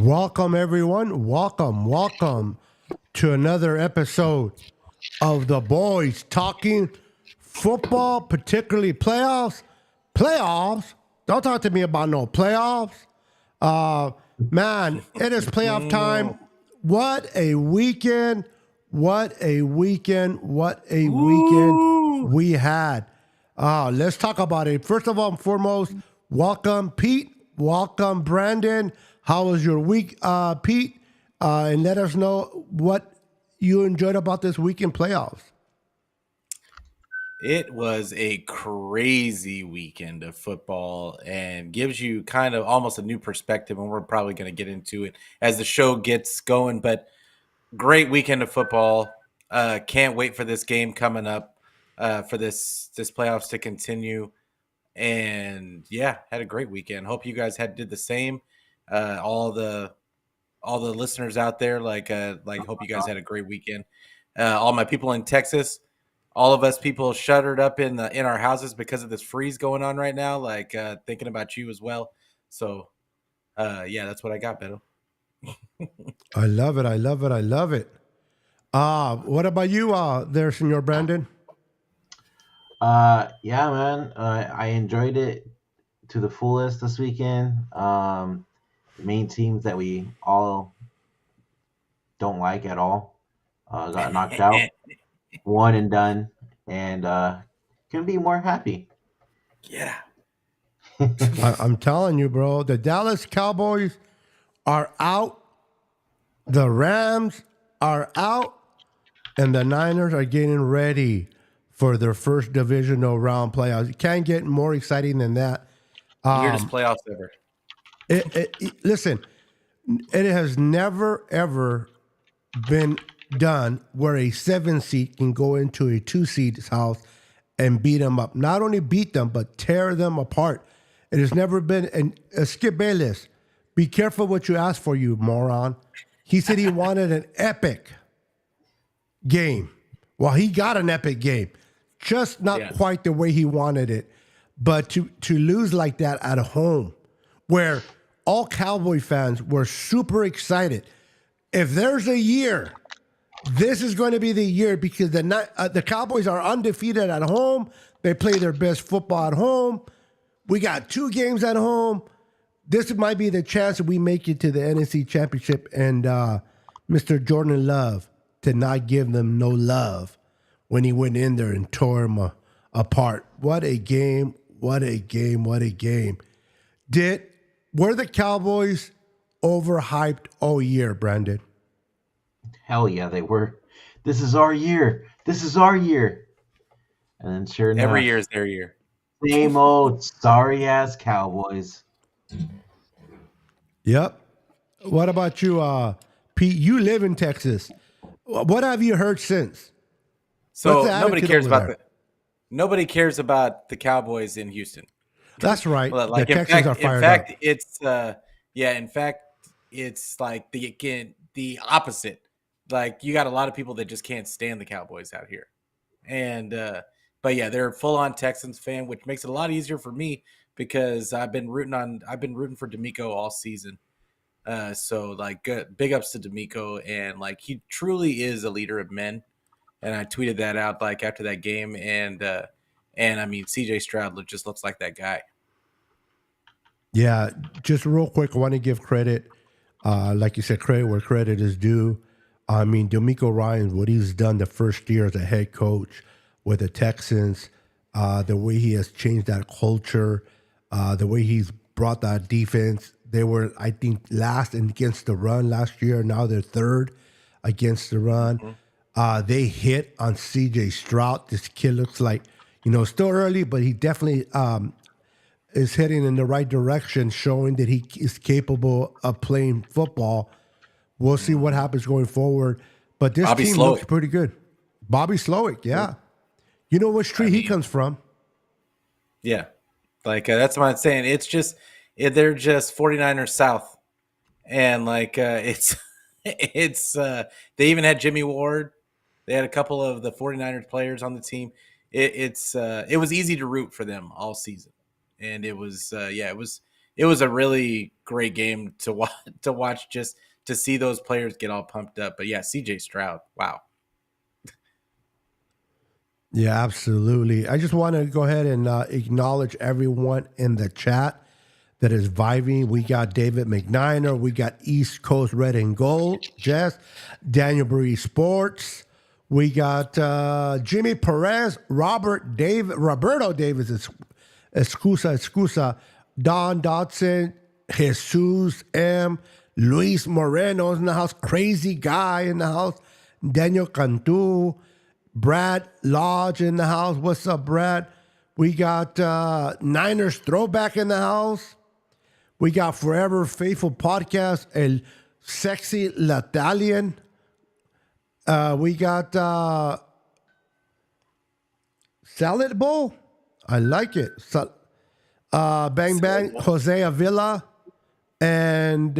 Welcome, everyone. Welcome to another episode of the boys talking football, particularly playoffs. Playoffs? Don't talk to me about no playoffs. Uh, man, it is playoff time. What a weekend. What a weekend. What a weekend Ooh. we had. Let's talk about it. First of all and foremost, welcome, Pete. Welcome, Brandon. How was your week, Pete? And let us know what you enjoyed about this weekend playoffs. It was a crazy weekend of football and gives you kind of almost a new perspective, and we're probably going to get into it as the show gets going. But great weekend of football. Can't wait for this game coming up for this playoffs to continue. And yeah, had a great weekend. Hope you guys did the same. All the listeners out there, hope you guys had a great weekend. All my people in Texas, all of us people shuttered up in our houses because of this freeze going on right now. Thinking about you as well. So yeah, that's what I got, Beto. I love it. I love it. I love it. What about you, there, Senor Brandon? Yeah, man. I enjoyed it to the fullest this weekend. The main teams that we all don't like at all got knocked out, one and done, and couldn't be more happy. Yeah. I'm telling you, bro, the Dallas Cowboys are out. The Rams are out. And the Niners are getting ready for their first divisional round playoffs. You can't get more exciting than that. Weirdest playoffs ever. Listen, it has never, ever been done where a 7 seed can go into a 2 seed's house and beat them up. Not only beat them, but tear them apart. It has never been. And Skip Bayless, be careful what you ask for, you moron. He said he wanted an epic game. Well, he got an epic game, just not quite the way he wanted it. But to lose like that at home, where all Cowboy fans were super excited. If there's a year, this is going to be the year because the Cowboys are undefeated at home. They play their best football at home. We got 2 games at home. This might be the chance that we make it to the NFC Championship. And Mr. Jordan Love to not give them no love when he went in there and tore them apart. What a game. What a game. What a game. Were the Cowboys overhyped all year, Brandon? Hell yeah, they were. This is our year. This is our year. And then sure enough, Every year is their year. Same old sorry ass Cowboys. Yep. What about you, Pete? You live in Texas. What have you heard since? So nobody cares about the Cowboys in Houston. That's right. Like the Texans are fired up. In fact, it's like the opposite. Like you got a lot of people that just can't stand the Cowboys out here, and but yeah, they're a full on Texans fan, which makes it a lot easier for me because I've been rooting for D'Amico all season. So big ups to D'Amico, and like he truly is a leader of men. And I tweeted that out like after that game, and I mean CJ Stroud just looks like that guy. Yeah, just real quick, I want to give credit, like you said, credit where credit is due. I mean, D'Amico Ryans, what he's done the first year as a head coach with the Texans, the way he has changed that culture, the way he's brought that defense. They were, I think, last against the run last year. Now they're third against the run. Mm-hmm. They hit on CJ Stroud. This kid looks like, still early, but he definitely is heading in the right direction, showing that he is capable of playing football. We'll see what happens going forward. But this team looks pretty good. Bobby Slowick, yeah. You know which tree he comes from. Yeah. That's what I'm saying. It's just they're just 49ers South. And it's they even had Jimmy Ward. They had a couple of the 49ers players on the team. It was easy to root for them all season. And it was it was a really great game to watch just to see those players get all pumped up. But yeah, CJ Stroud, wow. Yeah, absolutely. I just want to go ahead and acknowledge everyone in the chat that is vibing. We got David McNiner. We got East Coast Red and Gold, Jess, Daniel Bree Sports. We got Jimmy Perez, Roberto Davis, Excusa, Don Dotson, Jesus M, Luis Moreno's in the house, Crazy Guy in the house, Daniel Cantu, Brad Lodge in the house. What's up, Brad? We got Niners Throwback in the house. We got Forever Faithful Podcast, El Sexy Latalian. We got Salad Bowl. I like it. Bang Bang, Jose Avila, and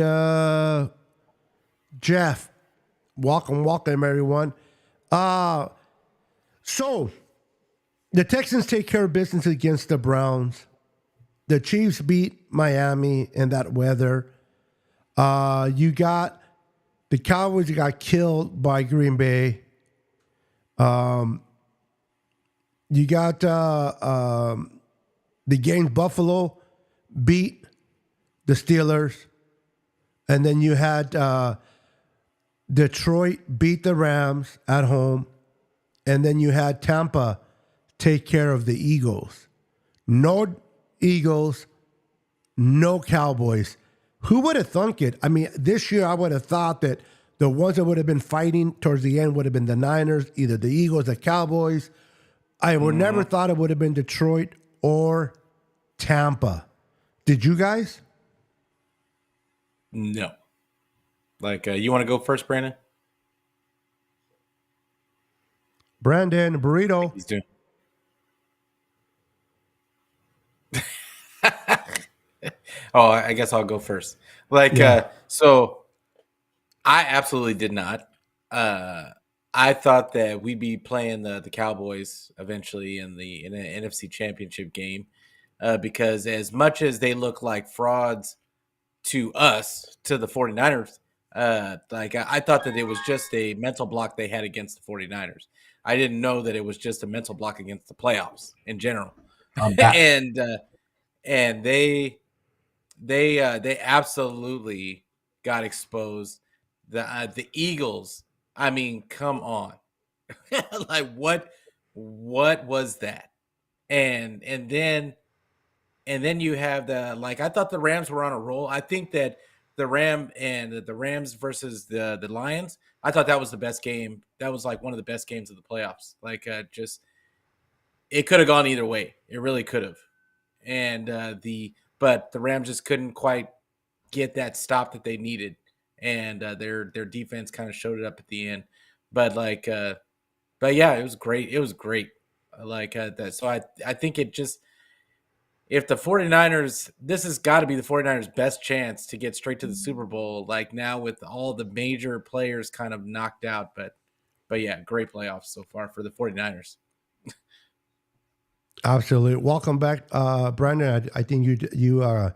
Jeff. Welcome, everyone. So, the Texans take care of business against the Browns. The Chiefs beat Miami in that weather. You got the Cowboys got killed by Green Bay. You got the game Buffalo beat the Steelers. And then you had Detroit beat the Rams at home. And then you had Tampa take care of the Eagles. No Eagles, no Cowboys. Who would have thunk it? I mean, this year I would have thought that the ones that would have been fighting towards the end would have been the Niners, either the Eagles, the Cowboys. I would never thought it would have been Detroit or Tampa. Did you guys? No. Like, you want to go first, Brandon? Brandon, Burrito. He's doing. Oh, I guess I'll go first. Like, so I absolutely did not. I thought that we'd be playing the Cowboys eventually in an NFC Championship game, because as much as they look like frauds to us, to the 49ers, like I thought that it was just a mental block they had against the 49ers. I didn't know that it was just a mental block against the playoffs in general. and they absolutely got exposed. The Eagles, I mean, come on. Like what was that? And then you have I thought the Rams were on a roll. I think that the Rams versus the Lions, I thought that was the best game. That was like one of the best games of the playoffs. Like just it could have gone either way. It really could have. And but the Rams just couldn't quite get that stop that they needed, and their defense kind of showed it up at the end. But but yeah, it was great. It was great. Like that. So I think it just, if the 49ers, this has got to be the 49ers' best chance to get straight to the Super Bowl. Like now with all the major players kind of knocked out, but yeah, great playoffs so far for the 49ers. Absolutely. Welcome back, Brandon. I think your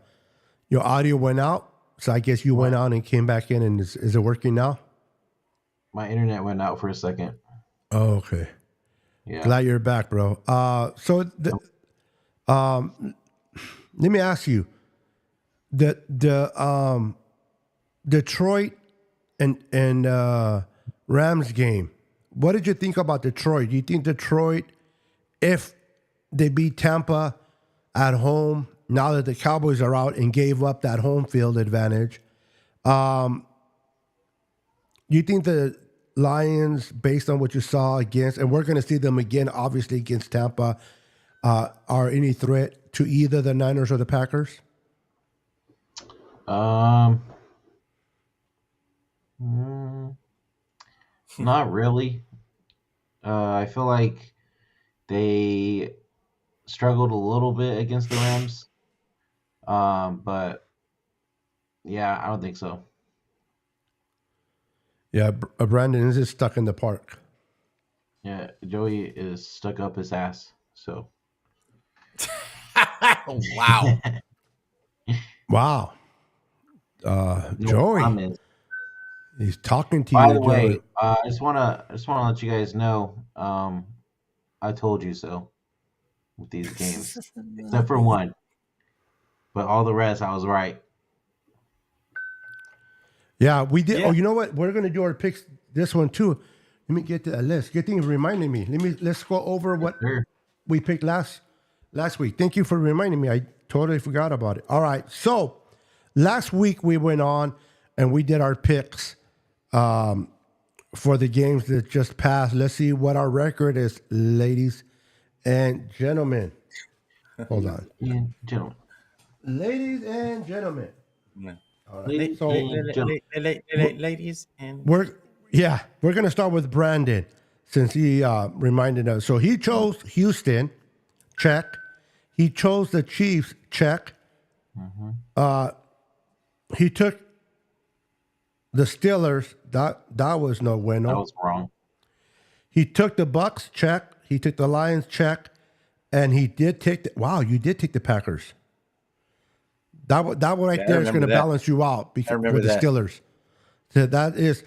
audio went out, so I guess you went out and came back in. And is it working now? My internet went out for a second. Oh, okay. Yeah. Glad you're back, bro. Let me ask you, the Detroit and Rams game. What did you think about Detroit? Do you think Detroit, if they beat Tampa at home, now that the Cowboys are out and gave up that home field advantage, you think the Lions, based on what you saw against, and we're going to see them again, obviously against Tampa, are any threat to either the Niners or the Packers? Not really. I feel like they struggled a little bit against the Rams. But yeah, I don't think so. Yeah, Brandon is just stuck in the park. Yeah, Joey is stuck up his ass. So Wow. Wow. No Joey, comments. he's talking to By you, the Joey. way, I just wanna let you guys know. I told you so with these games, except for one, but all the rest I was right. Yeah, we did. Oh, Yeah. you know what? We're gonna do our picks this one too. Let me get to that list. Good thing you reminded me. Let's go over Yes, what sir. we picked last week. Thank you for reminding me. I totally forgot about it. All right. So last week we went on and we did our picks for the games that just passed. Let's see what our record is, ladies and gentlemen. Hold Ladies on. and gentlemen, Ladies and gentlemen. Yeah. All right. ladies So and gentlemen. Ladies and we're gonna start with Brandon since he reminded us. So he chose Houston, check. He chose the Chiefs, check. Hmm. He took the Steelers. That was no That bueno. was wrong. He took the Bucks, check. He took the Lions, check. And he did take wow, you did take the Packers. That one right yeah, I there is going remember to that. balance you out I because remember with the that. Steelers. So that is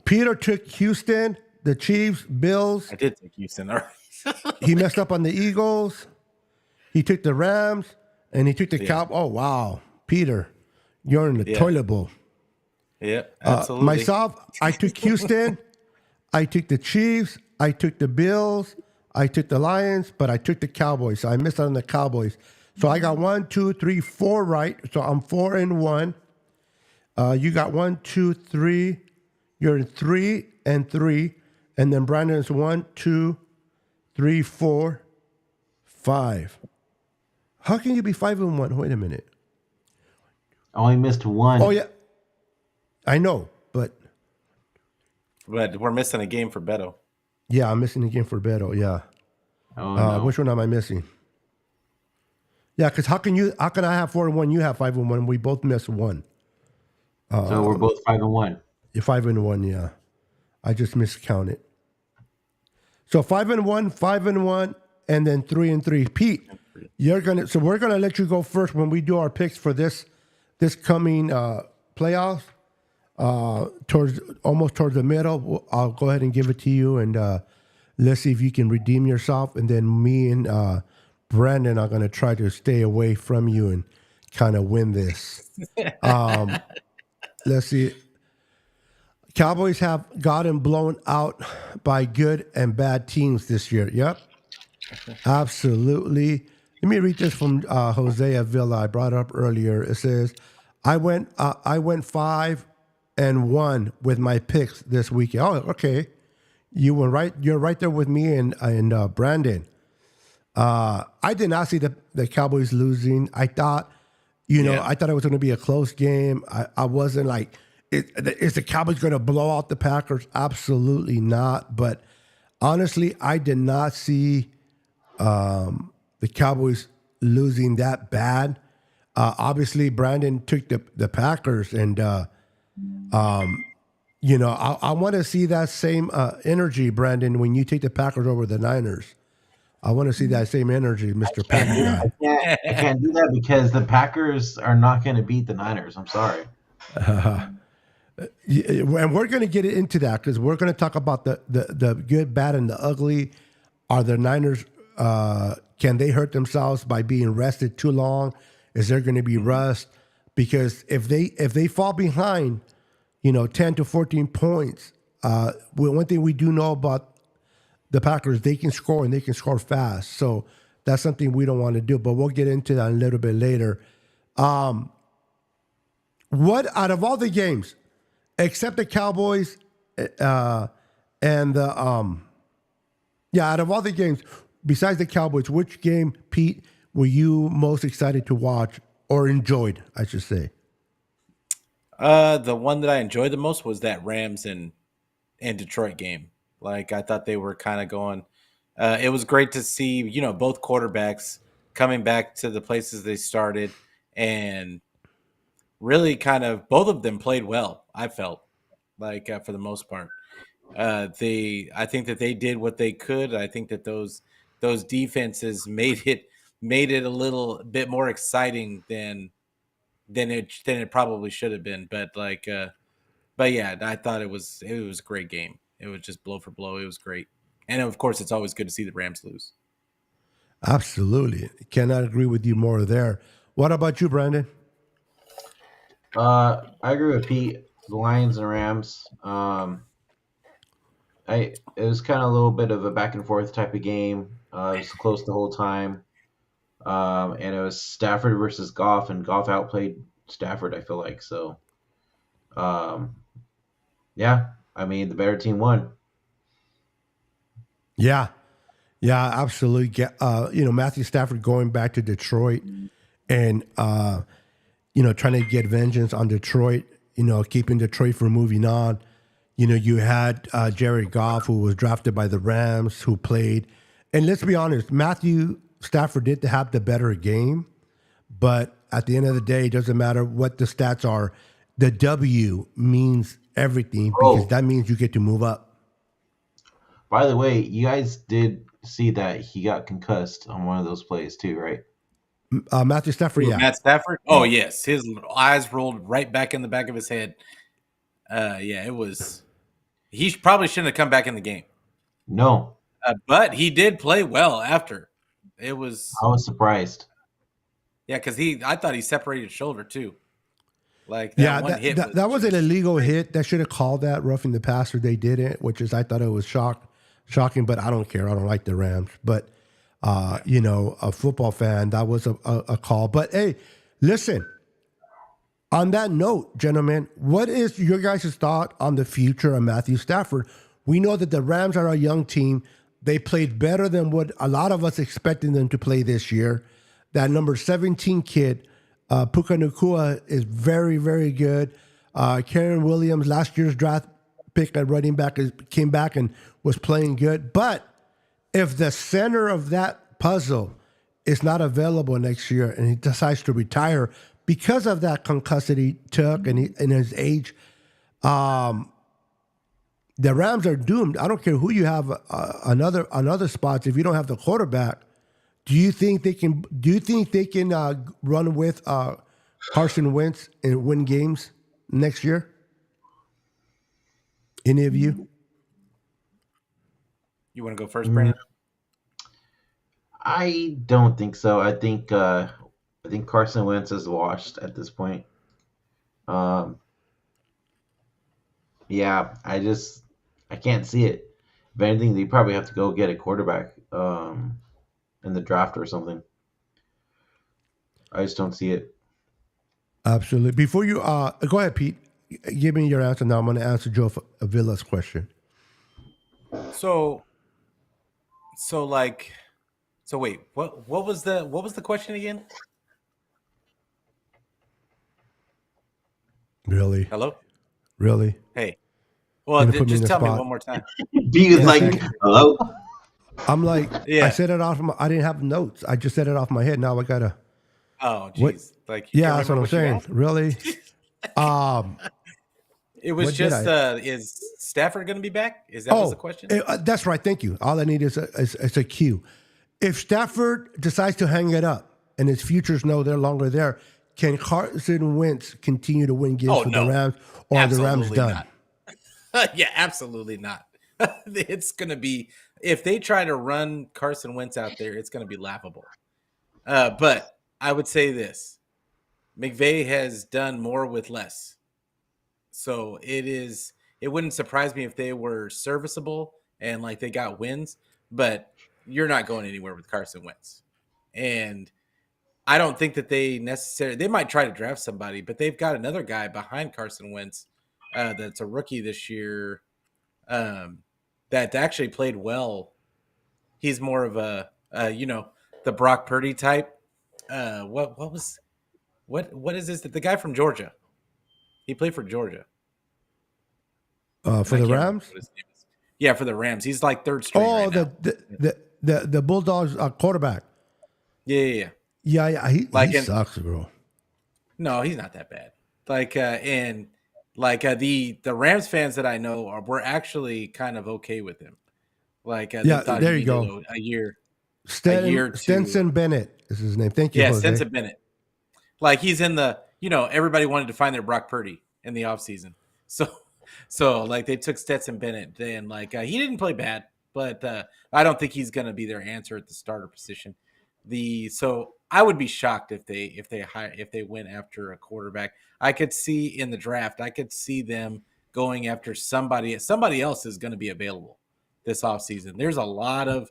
Peter took Houston, the Chiefs, Bills. I did take Houston. All right. He messed up on the Eagles. He took the Rams, and he took the Yeah. Cow. Oh wow, Peter, you're in the Yeah. toilet bowl. Yeah. Absolutely. Myself, I took Houston. I took the Chiefs. I took the Bills. I took the Lions, but I took the Cowboys. So I missed out on the Cowboys. So I got 1, 2, 3, 4 right. So I'm 4-1. You got 1, 2, 3. You're 3-3. And then Brandon's 1, 2, 3, 4, 5. How can you be 5-1? Wait a minute. I only missed one. Oh yeah, I know, but But we're missing a game for Beto. yeah, I'm missing the game for Beto. Yeah, Oh no. which one am I missing? Yeah, because how can I have 4-1? You have 5-1. We both missed one. So we're both 5-1. You're 5-1. Yeah, I just miscounted. So 5-1, 5-1, and then 3-3. Pete, you're gonna. So we're gonna let you go first when we do our picks for this coming playoffs. Towards the middle, I'll go ahead and give it to you, and let's see if you can redeem yourself. And then me and Brandon are gonna try to stay away from you and kind of win this. Let's see. Cowboys have gotten blown out by good and bad teams this year. Yep, absolutely. Let me read this from Hosea Villa. I brought up earlier. It says, "I went 5-1 with my picks this weekend." Oh, okay. You were right. You're right there with me and Brandon. I did not see the Cowboys losing. I thought, Yeah. I thought it was going to be a close game. I wasn't like, is the Cowboys going to blow out the Packers? Absolutely not. But honestly, I did not see the Cowboys losing that bad. Obviously, Brandon took the Packers, and I want to see that same energy, Brandon, when you take the Packers over the Niners. I want to see that same energy, Mister Packer guy. I can't do that because the Packers are not going to beat the Niners. I'm sorry. And we're going to get into that because we're going to talk about the good, bad, and the ugly. Are the Niners? Can they hurt themselves by being rested too long? Is there going to be rust? Because if they fall behind, 10 to 14 points, one thing we do know about the Packers, they can score and they can score fast. So that's something we don't want to do. But we'll get into that a little bit later. What out of all the games, except the Cowboys and the out of all the games besides the Cowboys, which game, Pete, were you most excited to watch or enjoyed? I should say. The one that I enjoyed the most was that Rams and Detroit game. Like I thought they were kind of going. It was great to see, both quarterbacks coming back to the places they started, and really kind of both of them played well. I felt like for the most part, I think that they did what they could. I think that those defenses made it a little bit more exciting than than it probably should have been. But yeah, I thought it was a great game. It was just blow for blow. It was great, and of course, it's always good to see the Rams lose. Absolutely. Cannot agree with you more there. What about you, Brandon? I agree with Pete. The Lions and Rams. It was kind of a little bit of a back and forth type of game. It was close the whole time. And it was Stafford versus Goff, and Goff outplayed Stafford. I feel like so. Um, yeah, I mean the better team won. Yeah. Yeah, absolutely. Matthew Stafford going back to Detroit and, trying to get vengeance on Detroit, keeping Detroit from moving on. You had Jared Goff, who was drafted by the Rams, who played. And let's be honest, Matthew Stafford did have the better game. But at the end of the day, it doesn't matter what the stats are. The W means everything because Oh, that means you get to move up. by the way, you guys did see that he got concussed on one of those plays too, right? Matthew Stafford, Who, yeah. Matt Stafford? Oh yes, his eyes rolled right back in the back of his head. Yeah, it was. He probably shouldn't have come back in the game, No, but he did play well after. It I was was surprised. yeah, because I thought he separated his shoulder too. Like that Yeah, one hit was that was an just illegal crazy. hit. That should have called that roughing the passer. They didn't, which is I thought it was shocking, but I don't care. I don't like the Rams. But Yeah. a football fan, that was a call. But hey, listen, on that note, gentlemen, what is your guys' thought on the future of Matthew Stafford? We know that the Rams are a young team. They played better than what a lot of us expected them to play this year. That number 17 kid, Puka Nakua, is very, very good. Karen Williams, last year's draft pick at running back, came back and was playing good. But if the center of that puzzle is not available next year and he decides to retire because of that concussity he took and his age, the Rams are doomed. I don't care who you have another spots. If you don't have the quarterback, do you think they can? Do you think they can run with Carson Wentz and win games next year? Any of you? You want to go first, Mm, Brandon? I don't think so. I think Carson Wentz is washed at this point. Um, yeah, I can't see it. If anything, they probably have to go get a quarterback in the draft or something. I just don't see it. Absolutely. Before you go ahead, Pete. Give me your answer now. I'm going to answer Joe Avila's question. So so like so wait, what was the question again? Really, Hello? really. Hey. You're Well, gonna put me in just the tell me spot. one more time. B was Yeah, like, thank you. hello? I'm like, I Yeah. said it off. I didn't have notes. I just said it off my head. Now I gotta. Oh, What? geez. Like you Yeah, can't that's what remember I'm what you saying. asked? Really? Um, It was what did just I? is Stafford going to be back? Is that was the Oh, question? that's right. Thank you. All I need is a cue. If Stafford decides to hang it up and his futures know they're longer there, can Carson Wentz continue to win games Oh for the no. Rams, or are the Rams Absolutely done? not. Yeah, absolutely not. It's going to be if they try to run Carson Wentz out there, it's going to be laughable. But I would say this: McVay has done more with less. So it wouldn't surprise me if they were serviceable and like they got wins, but you're not going anywhere with Carson Wentz. And I don't think that they might try to draft somebody, but they've got another guy behind Carson Wentz that's a rookie this year um, that actually played well. He's more of the Brock Purdy type. What was what is this? The guy from Georgia. He played for Georgia, and For I the can't remember Rams? what his name is. Yeah, for the Rams, he's like third string Oh, right now. the Bulldogs quarterback. Yeah. Yeah, he Like, and sucks, bro. no, he's not that bad. And the Rams fans that I know were actually kind of okay with him. They Yeah, thought he there you needed go. a year to Stenson Bennett is his name. Thank you, yeah, Jose. Stetson Bennett. Like he's in the everybody wanted to find their Brock Purdy in the offseason. So like they took Stetson Bennett, and like he didn't play bad, but I don't think he's going to be their answer at the starter position. So I would be shocked if they went after a quarterback. I could see in the draft, I could see them going after somebody else is going to be available this offseason. There's a lot of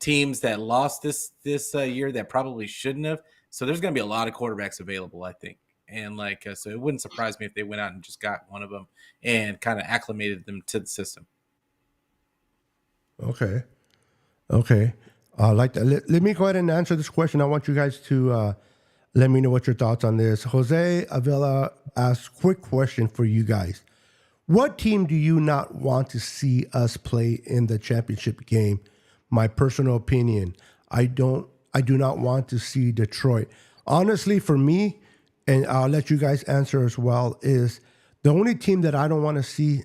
teams that lost this year that probably shouldn't have. So there's going to be a lot of quarterbacks available, I think. And like, so it wouldn't surprise me if they went out and just got one of them and kind of acclimated them to the system. Okay. Like that. Let me go ahead and answer this question. I want you guys to let me know what your thoughts on this. Jose Avila asks, quick question for you guys. What team do you not want to see us play in the championship game? My personal opinion, I do not want to see Detroit. Honestly, for me, and I'll let you guys answer as well, is the only team that I don't want to see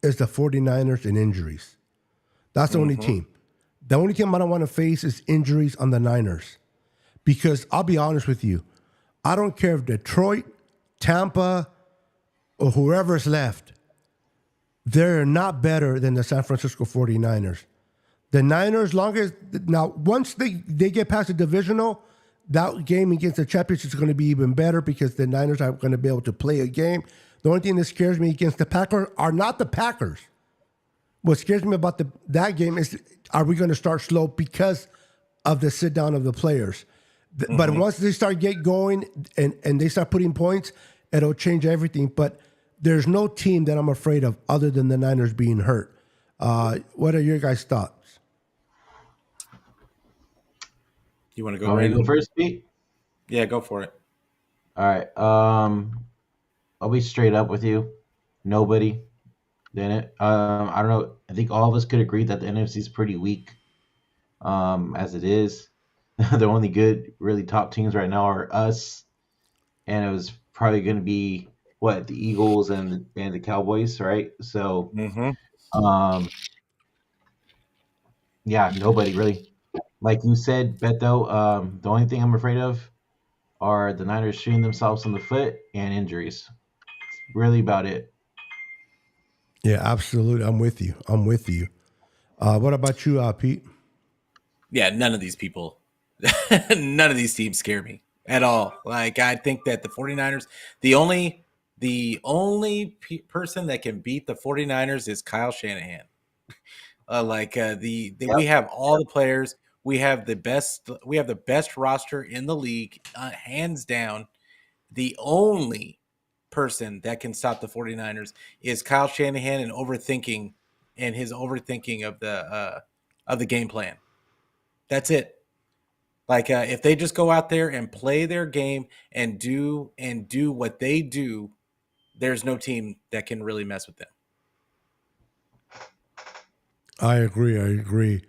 is the 49ers in injuries. That's the only team. The only team I don't want to face is injuries on the Niners. Because I'll be honest with you, I don't care if Detroit, Tampa, or whoever's left, they're not better than the San Francisco 49ers. The Niners, once they get past the divisional, that game against the championship is going to be even better because the Niners are going to be able to play a game. The only thing that scares me against the Packers are not the Packers. What scares me about that game is, are we going to start slow because of the sit down of the players? But once they start get going and they start putting points, it'll change everything. But there's no team that I'm afraid of other than the Niners being hurt. What are your guys' thoughts? You want to go? Want me to go first, Pete? Yeah, go for it. All right. I'll be straight up with you. Nobody. Then I don't know. I think all of us could agree that the NFC is pretty weak, as it is. The only good, really top teams right now are us, and it was probably going to be the Eagles and the Cowboys, right? So, yeah, nobody really. Like you said, Beto, the only thing I'm afraid of are the Niners shooting themselves in the foot and injuries. It's really about it. Yeah, absolutely. I'm with you. What about you, Pete? Yeah, none of these people, none of these teams scare me at all. Like, I think that the 49ers, the only person that can beat the 49ers is Kyle Shanahan. We have all the players. We have the best roster in the league, hands down. The only person that can stop the 49ers is Kyle Shanahan and his overthinking of the game plan. That's it. Like, if they just go out there and play their game and do what they do, there's no team that can really mess with them. I agree.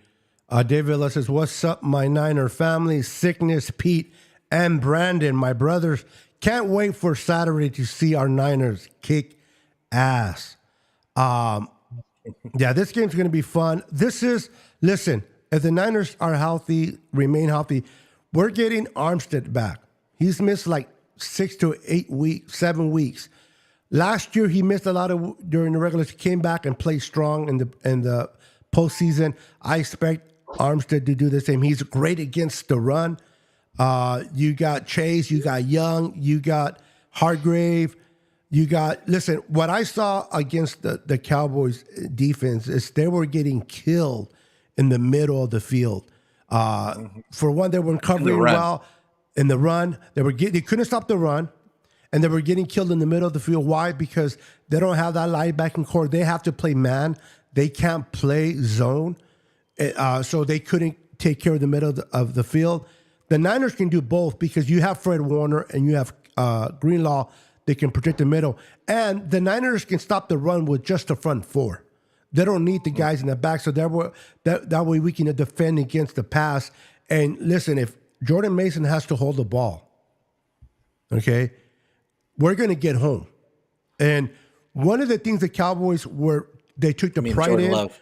David says, what's up, my Niner family? Sickness, Pete, and Brandon, my brothers. Can't wait for Saturday to see our Niners kick ass. Yeah, this game's going to be fun. Listen, if the Niners are healthy, remain healthy, we're getting Armstead back. He's missed like 6 to 8 weeks, 7 weeks. Last year, he missed a lot during the regular season, came back and played strong in the postseason. I expect Armstead to do the same. He's great against the run. You got Chase, you got Young, you got Hargrave, listen, what I saw against the Cowboys defense is they were getting killed in the middle of the field. For one, they weren't covering well in the run. They couldn't stop the run, and they were getting killed in the middle of the field. Why? Because they don't have that linebacking core. They have to play man. They can't play zone. So they couldn't take care of the middle of the field. The Niners can do both because you have Fred Warner and you have Greenlaw. They can protect the middle. And the Niners can stop the run with just the front four. They don't need the guys in the back. So that way we can defend against the pass. And listen, if Jordan Mason has to hold the ball, okay, we're going to get home. And one of the things the Cowboys they took the pride Jordan in Love.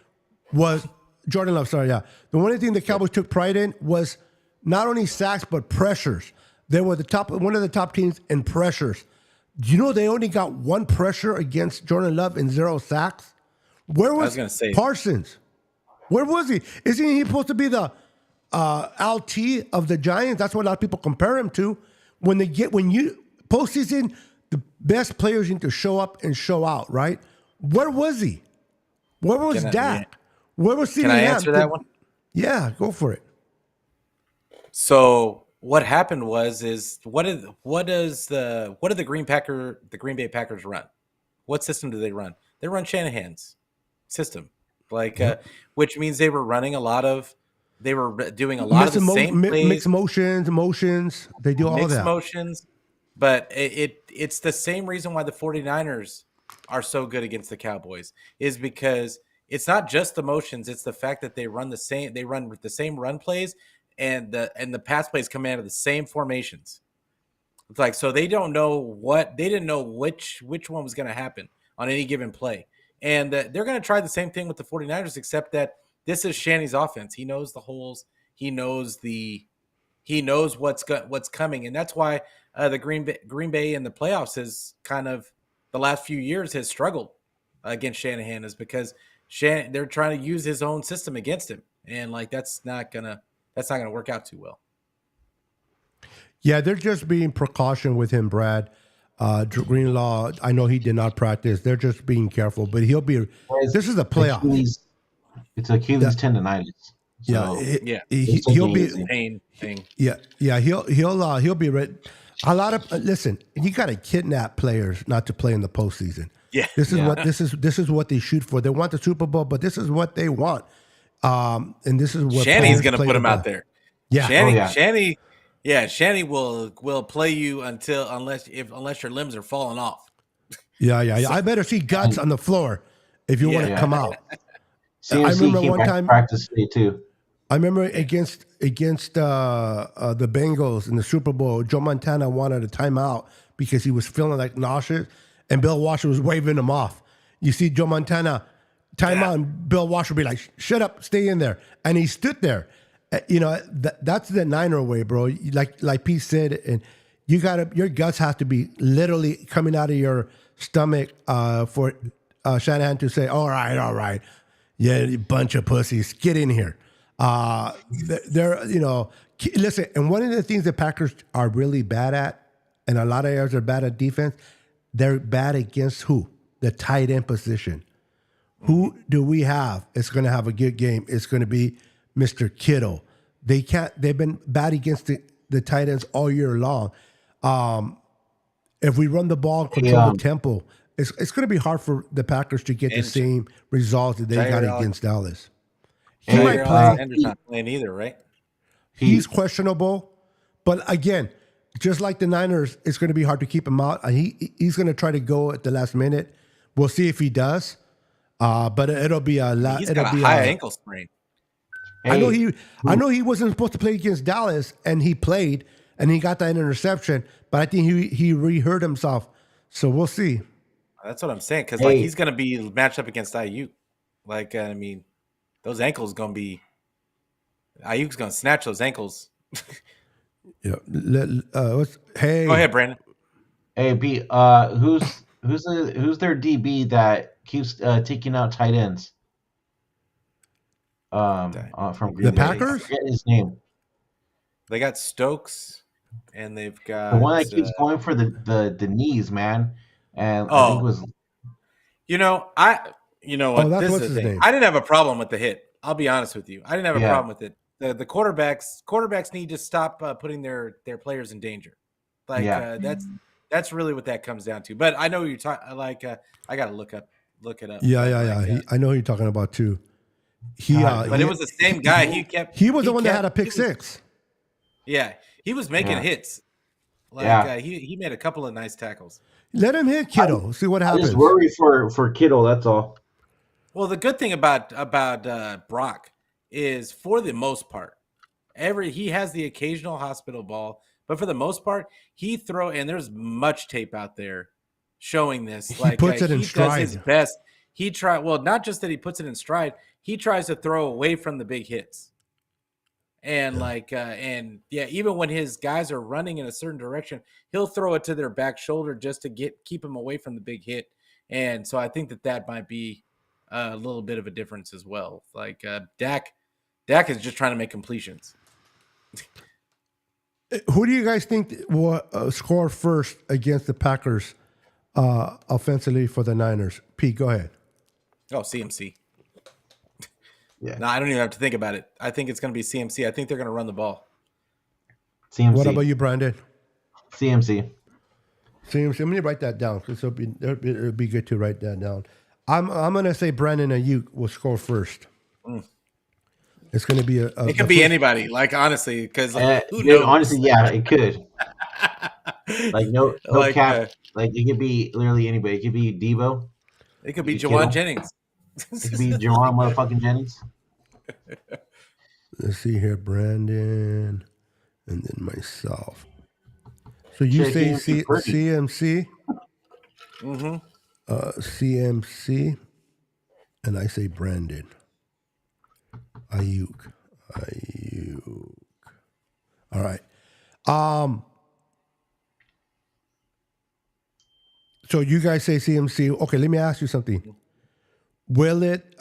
was Jordan Love. Sorry, yeah. The one thing the Cowboys took pride in was not only sacks but pressures. They were one of the top teams in pressures. Do you know they only got one pressure against Jordan Love and 0 sacks? Where was gonna say Parsons? Where was he? Isn't he supposed to be the LT of the Giants? That's what a lot of people compare him to. When you postseason, the best players need to show up and show out, right? Where was he? Where was Dak? Where was CeeDee Can I Lamb? answer that one? Yeah, go for it. So what happened is what did the Green Bay Packers run? What system do they run? They run Shanahan's system, which means they were doing a lot of the same plays, mixed motions. They do all mixed that. motions. But it's the same reason why the 49ers are so good against the Cowboys is because it's not just the motions, it's the fact that they run the same run plays and the pass plays come out of the same formations. It's like so they didn't know which one was going to happen on any given play. And they're going to try the same thing with the 49ers, except that this is Shanny's offense. He knows the holes, he knows what's coming, and that's why the Green Bay in the playoffs has kind of the last few years has struggled against Shanahan is because they're trying to use his own system against him, and that's not gonna work out too well. Yeah, they're just being precaution with him, Brad. Greenlaw, I know he did not practice. They're just being careful, but he'll be. This is a playoff. It's Achilles tendonitis. So he'll be pain thing. Yeah, he'll be ready. A lot of listen, you got to kidnap players not to play in the postseason. Yeah, this is what they shoot for. They want the Super Bowl, but this is what they want. And this is what Shanny's going to put him out there. Yeah, Shanny will play you unless your limbs are falling off. Yeah. I better see guts on the floor if you want to come out. I remember one time practice today too. I remember against the Bengals in the Super Bowl, Joe Montana wanted a timeout because he was feeling like nauseous, and Bill Washer was waving him off. You see Joe Montana timeout, and Bill Washer be like, "Shut up, stay in there," and he stood there. That's the Niner way, bro. Like Pete said, and your guts have to be literally coming out of your stomach for Shanahan to say, "All right, yeah, you bunch of pussies, get in here." Listen, and one of the things the Packers are really bad at, and a lot of areas are bad at defense, they're bad against who? The tight end position. Who do we have? It's going to have a good game. It's going to be Mr. Kittle. They've been bad against the tight ends all year long. If we run the ball and control the tempo, it's going to be hard for the Packers to get the same results that they got against Dallas. He might play. Sanders not playing either, right? He's questionable, but again, just like the Niners, it's going to be hard to keep him out. He's going to try to go at the last minute. We'll see if he does, but it'll be a lot. He's got a high ankle sprain. I know he wasn't supposed to play against Dallas, and he played, and he got that interception. But I think he re-hurt himself, so we'll see. That's what I'm saying because he's going to be matched up against Ayuk. Those ankles going to be Ayuk's going to snatch those ankles. Yeah. Hey, go ahead, Brandon. Hey, B. Who's their DB that keeps taking out tight ends? From Green the Bay. Packers. I forget his name. They got Stokes, and they've got the one that keeps going for the knees, man. And I think it was. That's what's his name. I didn't have a problem with the hit. I'll be honest with you. I didn't have a problem with it. The quarterbacks need to stop putting their players in danger. That's really what that comes down to. But I know you're talking. I got to look it up. Yeah. I know who you're talking about too. But it was the same guy. He was the one that had a pick six. Yeah, he was making hits. He made a couple of nice tackles. Let him hit Kittle. See what happens. I just worry for Kittle. That's all. Well, the good thing about Brock is, for the most part, he has the occasional hospital ball, but for the most part, and there's much tape out there showing this. He puts it in stride. Does his best. Not just that he puts it in stride. He tries to throw away from the big hits. And even when his guys are running in a certain direction, he'll throw it to their back shoulder just to keep him away from the big hit. And so I think that might be a little bit of a difference as well. Like Dak is just trying to make completions. Who do you guys think will score first against the Packers offensively for the Niners? Pete, go ahead. Oh, CMC. Yeah. No, I don't even have to think about it. I think it's going to be CMC. I think they're going to run the ball. CMC. What about you, Brandon? CMC. CMC. I'm going to write that down because it'll be good to write that down. I'm going to say Brandon Ayuk will score first. It's going to be it could be anybody, like honestly, because who dude, knows? honestly, yeah, it could. Like no Like, cap. Like it could be literally anybody. It could be Debo. It could be You Jawan Kittle. Jennings. It could be Jawan motherfucking Jennings. Let's see here, Brandon, and then myself. So you say CMC? Mm-hmm. CMC, and I say Brandon. Ayuk. All right. So you guys say CMC. Okay, let me ask you something. Will it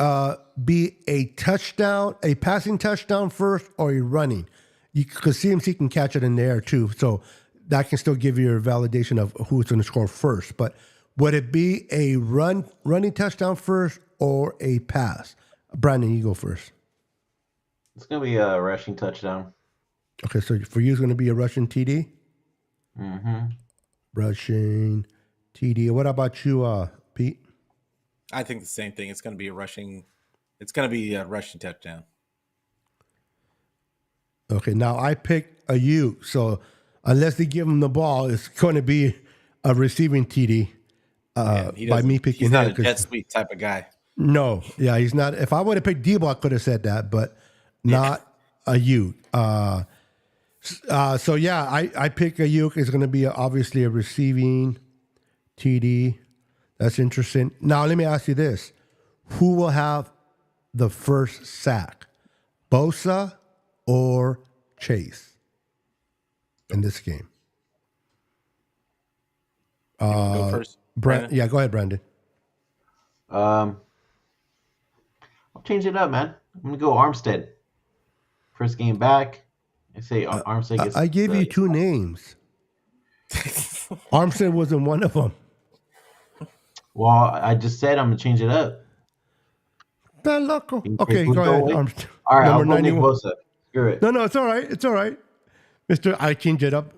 be a touchdown, a passing touchdown first, or a running? Because CMC can catch it in the air too, so that can still give you a validation of who's going to score first. But would it be a running touchdown first or a pass? Brandon, you go first. It's gonna be a rushing touchdown. Okay, so for you, it's going to be a rushing TD? Mm-hmm. Rushing TD. What about you, Pete? I think the same thing. It's going to be a rushing touchdown. Okay, now I picked Ayuk, so unless they give him the ball, it's going to be a receiving TD by me picking him. He's not him. a jet sweep type of guy. No, yeah, he's not. If I would have picked Debo, I could have said that, but not Ayuk. So yeah, I pick Ayuk. It's going to be obviously a receiving TD. That's interesting. Now let me ask you this: who will have the first sack, Bosa or Chase in this game? Go first. Yeah, go ahead, Brandon. I'll change it up, man. I'm gonna go Armstead. First game back. I say Armstead gets. I gave you two names. Armstead wasn't one of them. Well, I just said I'm gonna change it up. Okay, go ahead. Armstead. All right, Number I'll go Nick 91. Bosa. Screw it. No, it's all right. It's all right. Mister, I changed it up.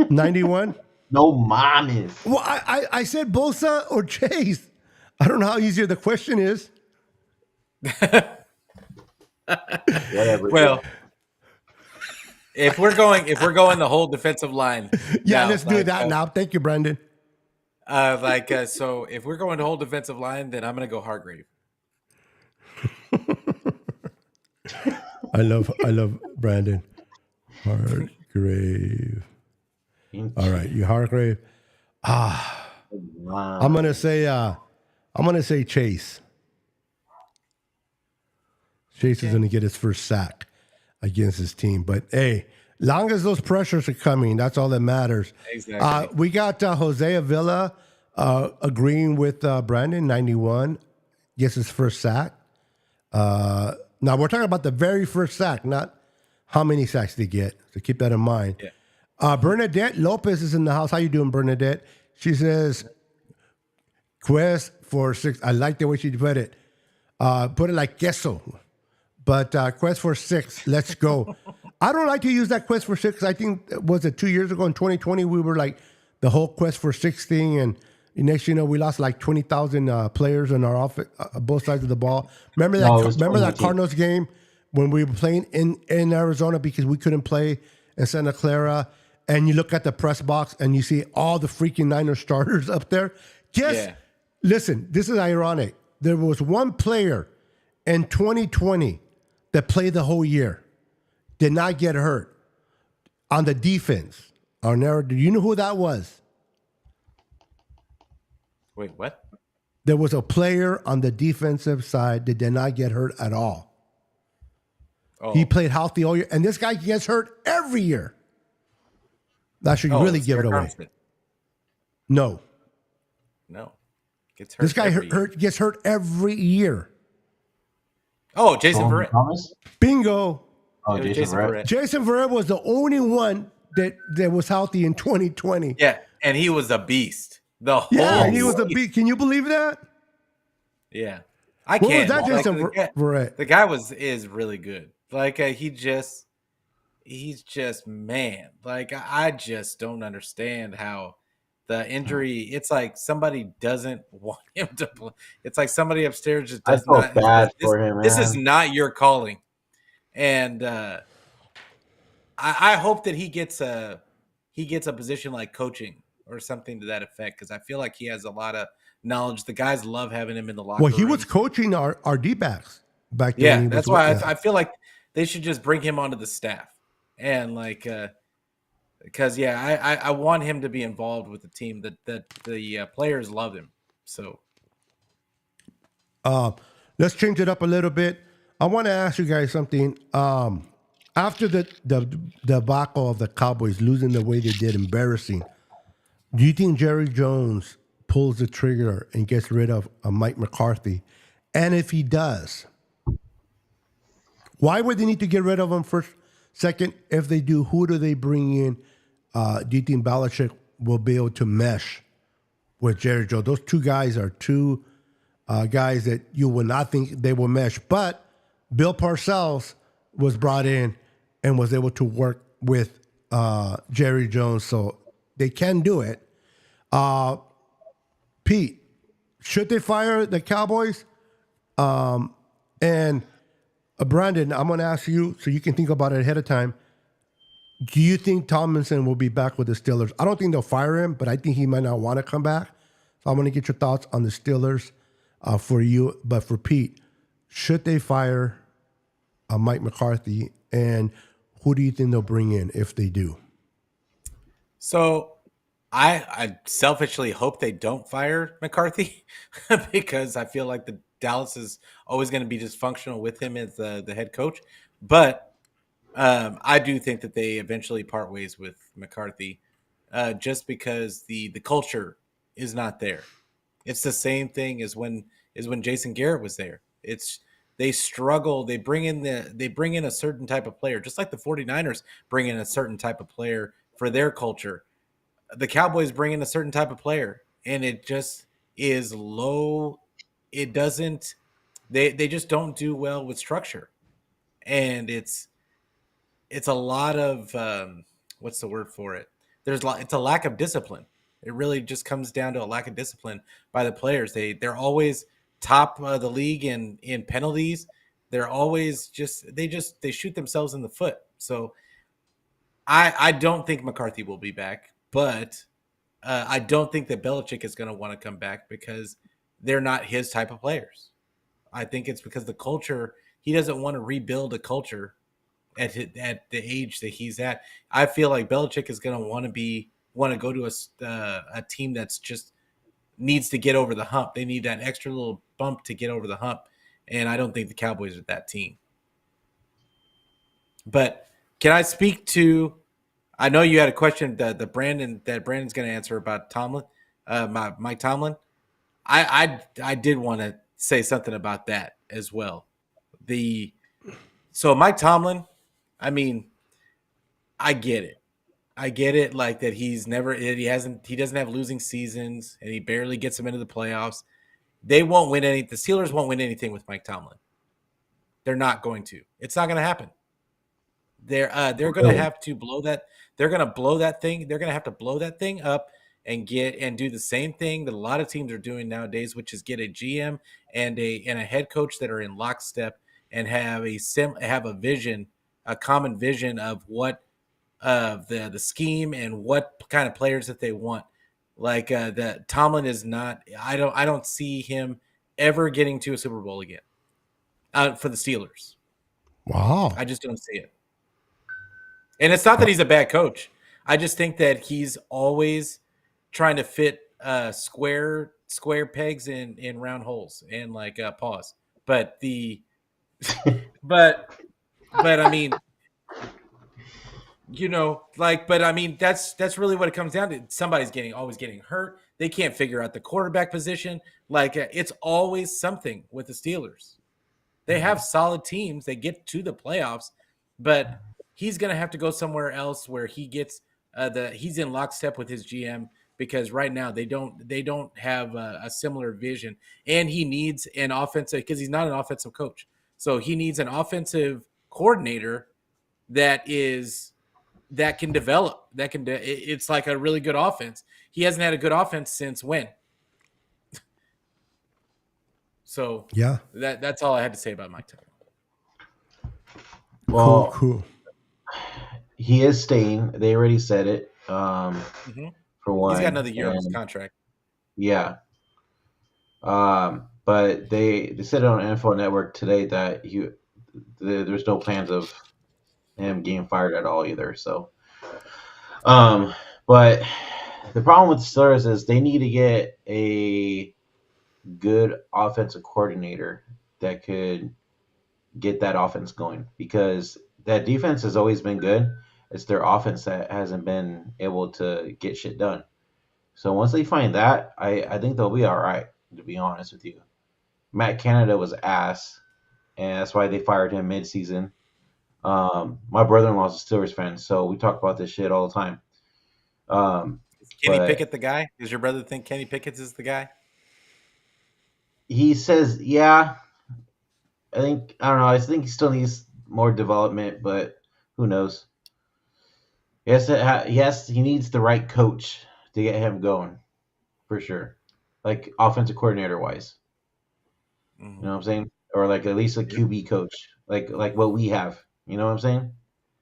91? No mames. Well, I said Bosa or Chase. I don't know how easier the question is. Whatever. Well, if we're going the whole defensive line, Yeah, let's do that now. Thank you, Brandon. So if we're going the whole defensive line, then I'm going to go Hargrave. I love Brandon. Hargrave. All right, you Hargrave. Wow. I'm gonna say Chase. Chase is gonna get his first sack against his team. But hey, long as those pressures are coming, that's all that matters. Exactly. We got Jose Avila agreeing with Brandon. 91 gets his first sack. Now we're talking about the very first sack, not how many sacks they get. So keep that in mind. Yeah. Bernadette Lopez is in the house. How you doing, Bernadette? She says, quest for 6. I like the way she put it. Put it like queso. But quest for 6. Let's go. I don't like to use that quest for 6. I think, was it 2 years ago in 2020, we were like the whole quest for 6 thing. And next, we lost like 20,000 players in our offense, both sides of the ball. Remember that Cardinals game when we were playing in Arizona because we couldn't play in Santa Clara? And you look at the press box and you see all the freaking Niners starters up there. Listen, this is ironic. There was one player in 2020 that played the whole year, did not get hurt on the defense. Do you know who that was? Wait, what? There was a player on the defensive side that did not get hurt at all. He played healthy all year, and this guy gets hurt every year. That should really give it away. No, gets hurt. This guy gets hurt every year. Oh, Jason Verrett. Bingo. Oh, Jason Verrett. Jason Verrett was the only one that was healthy in 2020. Yeah, and he was a beast. He was a beast. Can you believe that? Yeah, I can't. What was that, Jason Verrett? The guy is really good. Like he's just man. Like I just don't understand how the injury. It's like somebody doesn't want him to play. It's like somebody upstairs just does not. I feel bad for him. This is not your calling, and I hope that he gets a position like coaching or something to that effect, because I feel like he has a lot of knowledge. The guys love having him in the locker room. Well, he was coaching our D-backs back then. Yeah, that's why I feel like they should just bring him onto the staff. And because I want him to be involved with the team. That the players love him. So, let's change it up a little bit. I want to ask you guys something. After the debacle of the Cowboys losing the way they did, embarrassing. Do you think Jerry Jones pulls the trigger and gets rid of Mike McCarthy? And if he does, why would they need to get rid of him first? Second, if they do, who do they bring in? Do you think Belichick will be able to mesh with Jerry Jones? Those two guys are two guys that you would not think they will mesh. But Bill Parcells was brought in and was able to work with Jerry Jones, so they can do it. Pete, should they fire the Cowboys? And Brandon, I'm going to ask you so you can think about it ahead of time. Do you think Tomlinson will be back with the Steelers? I don't think they'll fire him, but I think he might not want to come back. So I want to get your thoughts on the Steelers for you. But for Pete, should they fire Mike McCarthy? And who do you think they'll bring in if they do? So I selfishly hope they don't fire McCarthy because I feel like the Dallas is always going to be dysfunctional with him as the head coach. But I do think that they eventually part ways with McCarthy just because the culture is not there. It's the same thing as when Jason Garrett was there. They struggle. They bring in a certain type of player, just like the 49ers bring in a certain type of player for their culture. The Cowboys bring in a certain type of player, and it just is low. It doesn't. They just don't do well with structure, and it's a lot of what's the word for it? It's a lack of discipline. It really just comes down to a lack of discipline by the players. They're always top of the league in penalties. They're always they shoot themselves in the foot. So I don't think McCarthy will be back, but I don't think that Belichick is going to want to come back because they're not his type of players. I think it's because the culture, he doesn't want to rebuild a culture at the age that he's at. I feel like Belichick is going to want to go to a team that's just needs to get over the hump. They need that extra little bump to get over the hump, and I don't think the Cowboys are that team. But can I speak to? I know you had a question that Brandon's going to answer about Tomlin, Mike Tomlin. I did want to say something about that as well. So Mike Tomlin, I mean, I get it. Like that he doesn't have losing seasons and he barely gets them into the playoffs. The Steelers won't win anything with Mike Tomlin. They're not going to. It's not going to happen. They're going to have to blow that. They're going to blow that thing. They're going to have to blow that thing up and do the same thing that a lot of teams are doing nowadays, which is get a GM and a head coach that are in lockstep and have a vision, a common vision of what the scheme and what kind of players that they want. Like the Tomlin is not. I don't see him ever getting to a Super Bowl again for the Steelers. Wow, I just don't see it. And it's not that he's a bad coach. I just think that he's always trying to fit square pegs in round holes and pause. But But I mean, but I mean, that's really what it comes down to. Somebody's always getting hurt. They can't figure out the quarterback position. It's always something with the Steelers. They have solid teams. They get to the playoffs, but he's going to have to go somewhere else where he gets he's in lockstep with his GM, because right now they don't have a similar vision, and he needs an offensive, because he's not an offensive coach. So he needs an offensive coordinator that can develop, it's like a really good offense. He hasn't had a good offense since when? So Yeah. that's all I had to say about Mike Tomlin. Well, Cool. he is staying. They already said it. Mm-hmm. For one, He's got another year on his contract. Yeah. But they said it on NFL Network today that there's no plans of him getting fired at all either. So, but the problem with the Steelers is they need to get a good offensive coordinator that could get that offense going, because that defense has always been good. It's their offense that hasn't been able to get shit done. So once they find that, I think they'll be all right, to be honest with you. Matt Canada was ass, and that's why they fired him mid-season. My brother-in-law's a Steelers fan, so we talk about this shit all the time. Is Kenny Pickett the guy? Does your brother think Kenny Pickett is the guy? He says, yeah. I don't know. I think he still needs more development, but who knows? He needs the right coach to get him going, for sure. Like offensive coordinator wise. Mm-hmm. You know what I'm saying? Or like at least a QB coach, like what we have. You know what I'm saying?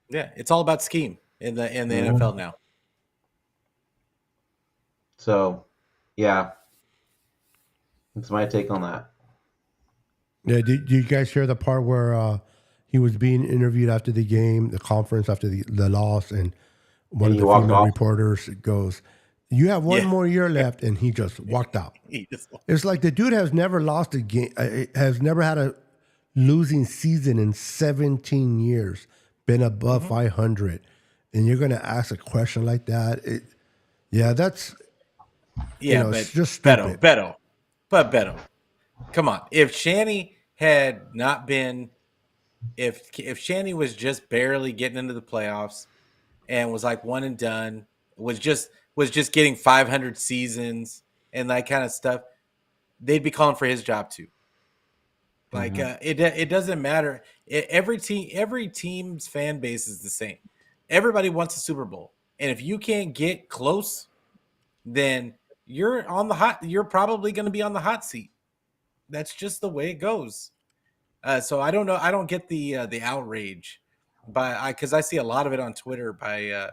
Yeah, it's all about scheme in the NFL now. So, yeah, that's my take on that. Yeah, did you guys hear the part where he was being interviewed after the game, the conference after the loss, and one And of he the walked female off? reporters goes, "You have one more year left," and he just walked out. It's like the dude has never lost a game, has never had a losing season in 17 years, been above 500, and you're going to ask a question like that? That's but it's just stupid. Beto, come on. If Shanny had not been, if Shanny was just barely getting into the playoffs and was like one and done, was just getting 500 seasons and that kind of stuff, they'd be calling for his job too. Like it doesn't matter. Every team's fan base is the same. Everybody wants a Super Bowl, and if you can't get close, then you're on the hot. You're probably going to be on the hot seat. That's just the way it goes. So I don't know. I don't get the outrage, because I see a lot of it on Twitter by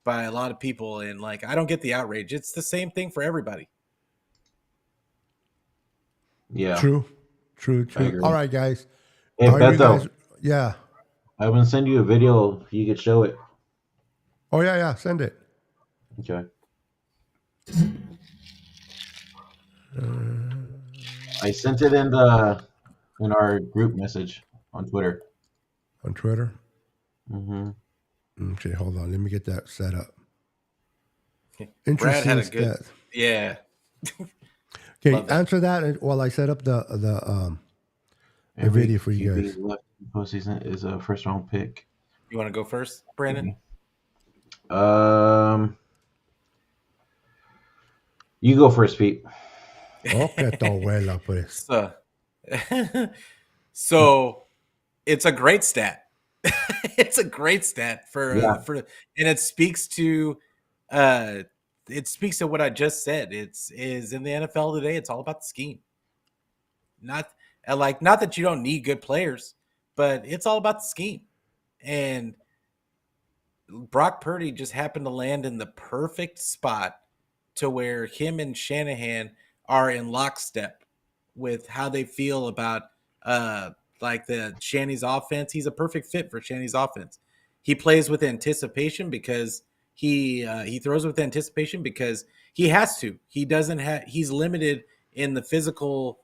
a lot of people, and like I don't get the outrage. It's the same thing for everybody. Yeah. True. All right, guys. Hey, Beto. Yeah. I'm going to send you a video if you could show it. Oh, yeah. Send it. Okay. I sent it in our group message on Twitter. On Twitter? Mm-hmm. Okay, hold on. Let me get that set up. Interesting. Brad had a good... stats. Yeah. Okay, answer that while I set up the video for you guys. Left postseason is a first round pick. You want to go first, Brandon? You go first, Pete. So it's a great stat. It's a great stat for and it speaks to what I just said. Is in the NFL today, it's all about the scheme. Not that you don't need good players, but it's all about the scheme. And Brock Purdy just happened to land in the perfect spot to where him and Shanahan are in lockstep with how they feel about the Shanny's offense. He's a perfect fit for Shanny's offense. He plays with anticipation because he throws with anticipation because he has to. He doesn't have. He's limited in the physical,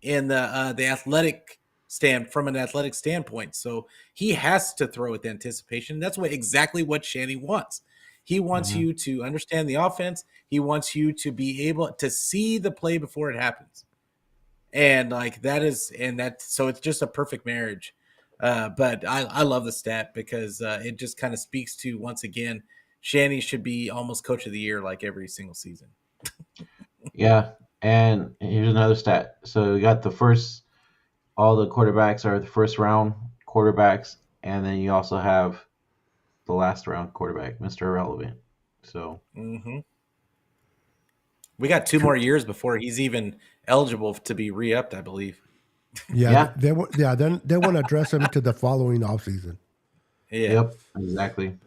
in the athletic from an athletic standpoint. So he has to throw with anticipation. That's exactly what Shanny wants. He wants you to understand the offense. He wants you to be able to see the play before it happens. And so it's just a perfect marriage. But I love the stat because it just kind of speaks to, once again, Shanny should be almost coach of the year like every single season. Yeah, and here's another stat. So we got all the quarterbacks are the first round quarterbacks, and then you also have the last round quarterback, Mr. Irrelevant. So we got 2 more years before he's even eligible to be re-upped, I believe. Yeah. They want to address him to the following offseason. Yeah. Yep, exactly.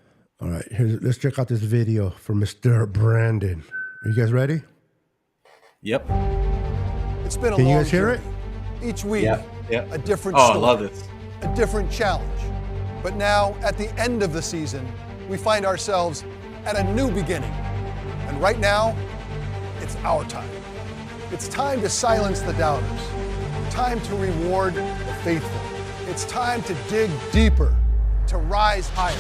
All right, let's check out this video from Mr. Brandon. Are you guys ready? Yep. It's been a Can long you guys hear journey. it? Each week, Yep. a different Oh, story. I love this. A different challenge. But now, at the end of the season, we find ourselves at a new beginning. And right now, it's our time. It's time to silence the doubters. Time to reward the faithful. It's time to dig deeper, to rise higher.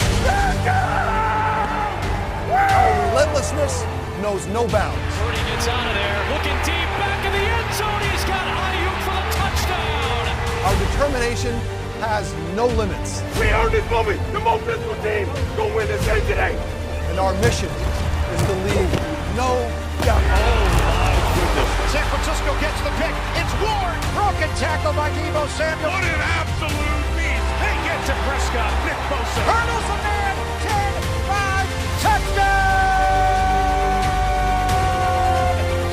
Our relentlessness knows no bounds. Purdy gets out of there, looking deep, back in the end zone. He's got Ayuk for the touchdown. Our determination has no limits. We earned this moment. The most physical team gonna win this game today. And our mission is to leave no doubt. San Francisco gets the pick. It's Ward. Broken tackle by Deebo Samuel. What an absolute beast. They get to Prescott. Nick Bosa. Hurdles a man. 10, 5, touchdown!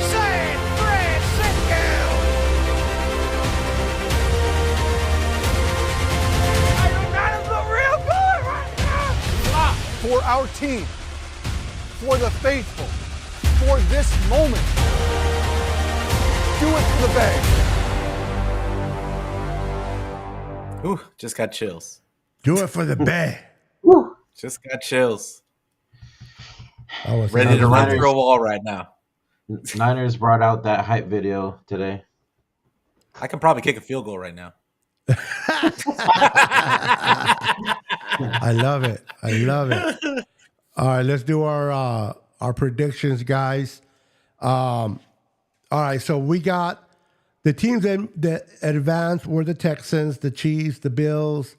San Francisco! That is the real good right now. For our team, for the faithful, for this moment. Do it for the Bay. Ooh, just got chills. Do it for the Bay. Just got chills. I was Ready to run Niners. through a wall right now. Niners brought out that hype video today. I can probably kick a field goal right now. I love it. I love it. All right, let's do our predictions, guys. All right, so we got the teams that advanced were the Texans, the Chiefs, the Bills,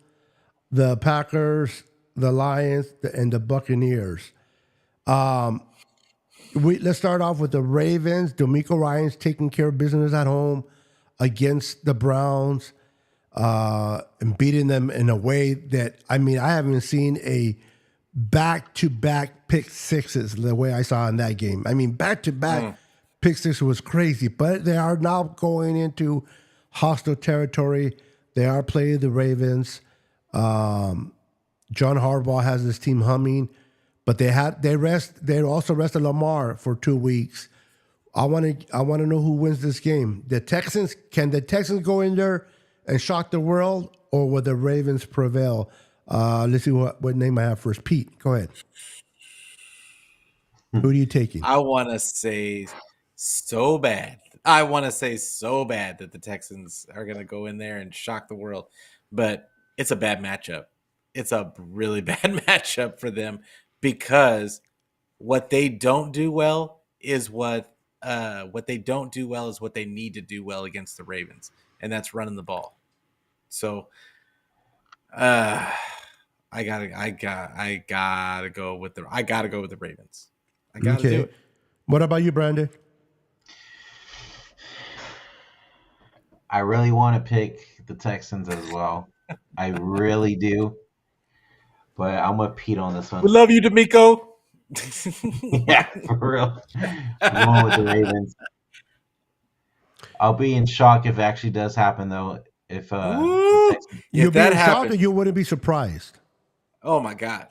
the Packers, the Lions, and the Buccaneers. Let's start off with the Ravens. D'Amico Ryan's taking care of business at home against the Browns and beating them in a way that, I haven't seen a back-to-back pick sixes the way I saw in that game. Back-to-back pick six was crazy, but they are now going into hostile territory. They are playing the Ravens. John Harbaugh has this team humming, but they also rested Lamar for 2 weeks. I want to know who wins this game. Can the Texans go in there and shock the world, or will the Ravens prevail? Let's see what name I have first. Pete, go ahead. Who are you taking? I want to say so bad. That the Texans are going to go in there and shock the world. But it's a bad matchup. It's a really bad matchup for them because what they don't do well is what they need to do well against the Ravens, and that's running the ball. So I gotta go with the Ravens. I gotta do it. What about you, Brandon? I really want to pick the Texans as well. I really do. But I'm with Pete on this one. We love you, D'Amico. Yeah, for real. I'm going with the Ravens. I'll be in shock if it actually does happen, though. If the Texans, You'd be that shocked, or happens, you wouldn't be surprised. oh my God.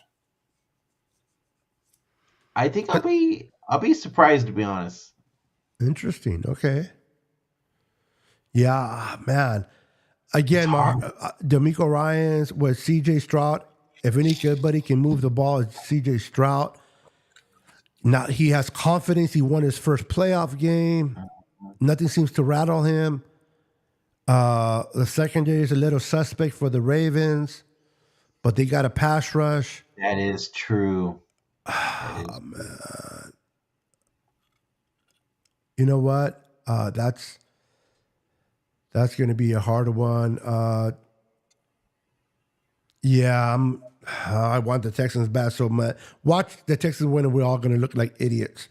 I think I'll be surprised, to be honest. Interesting. Okay. Yeah, man. Again, D'Amico Ryans with C.J. Stroud. If anybody can move the ball, it's C.J. Stroud. Now he has confidence. He won his first playoff game. Nothing seems to rattle him. The secondary is a little suspect for the Ravens, but they got a pass rush. That is true. You know what? That's going to be a harder one. I want the Texans bad so much. Watch the Texans win, and we're all going to look like idiots.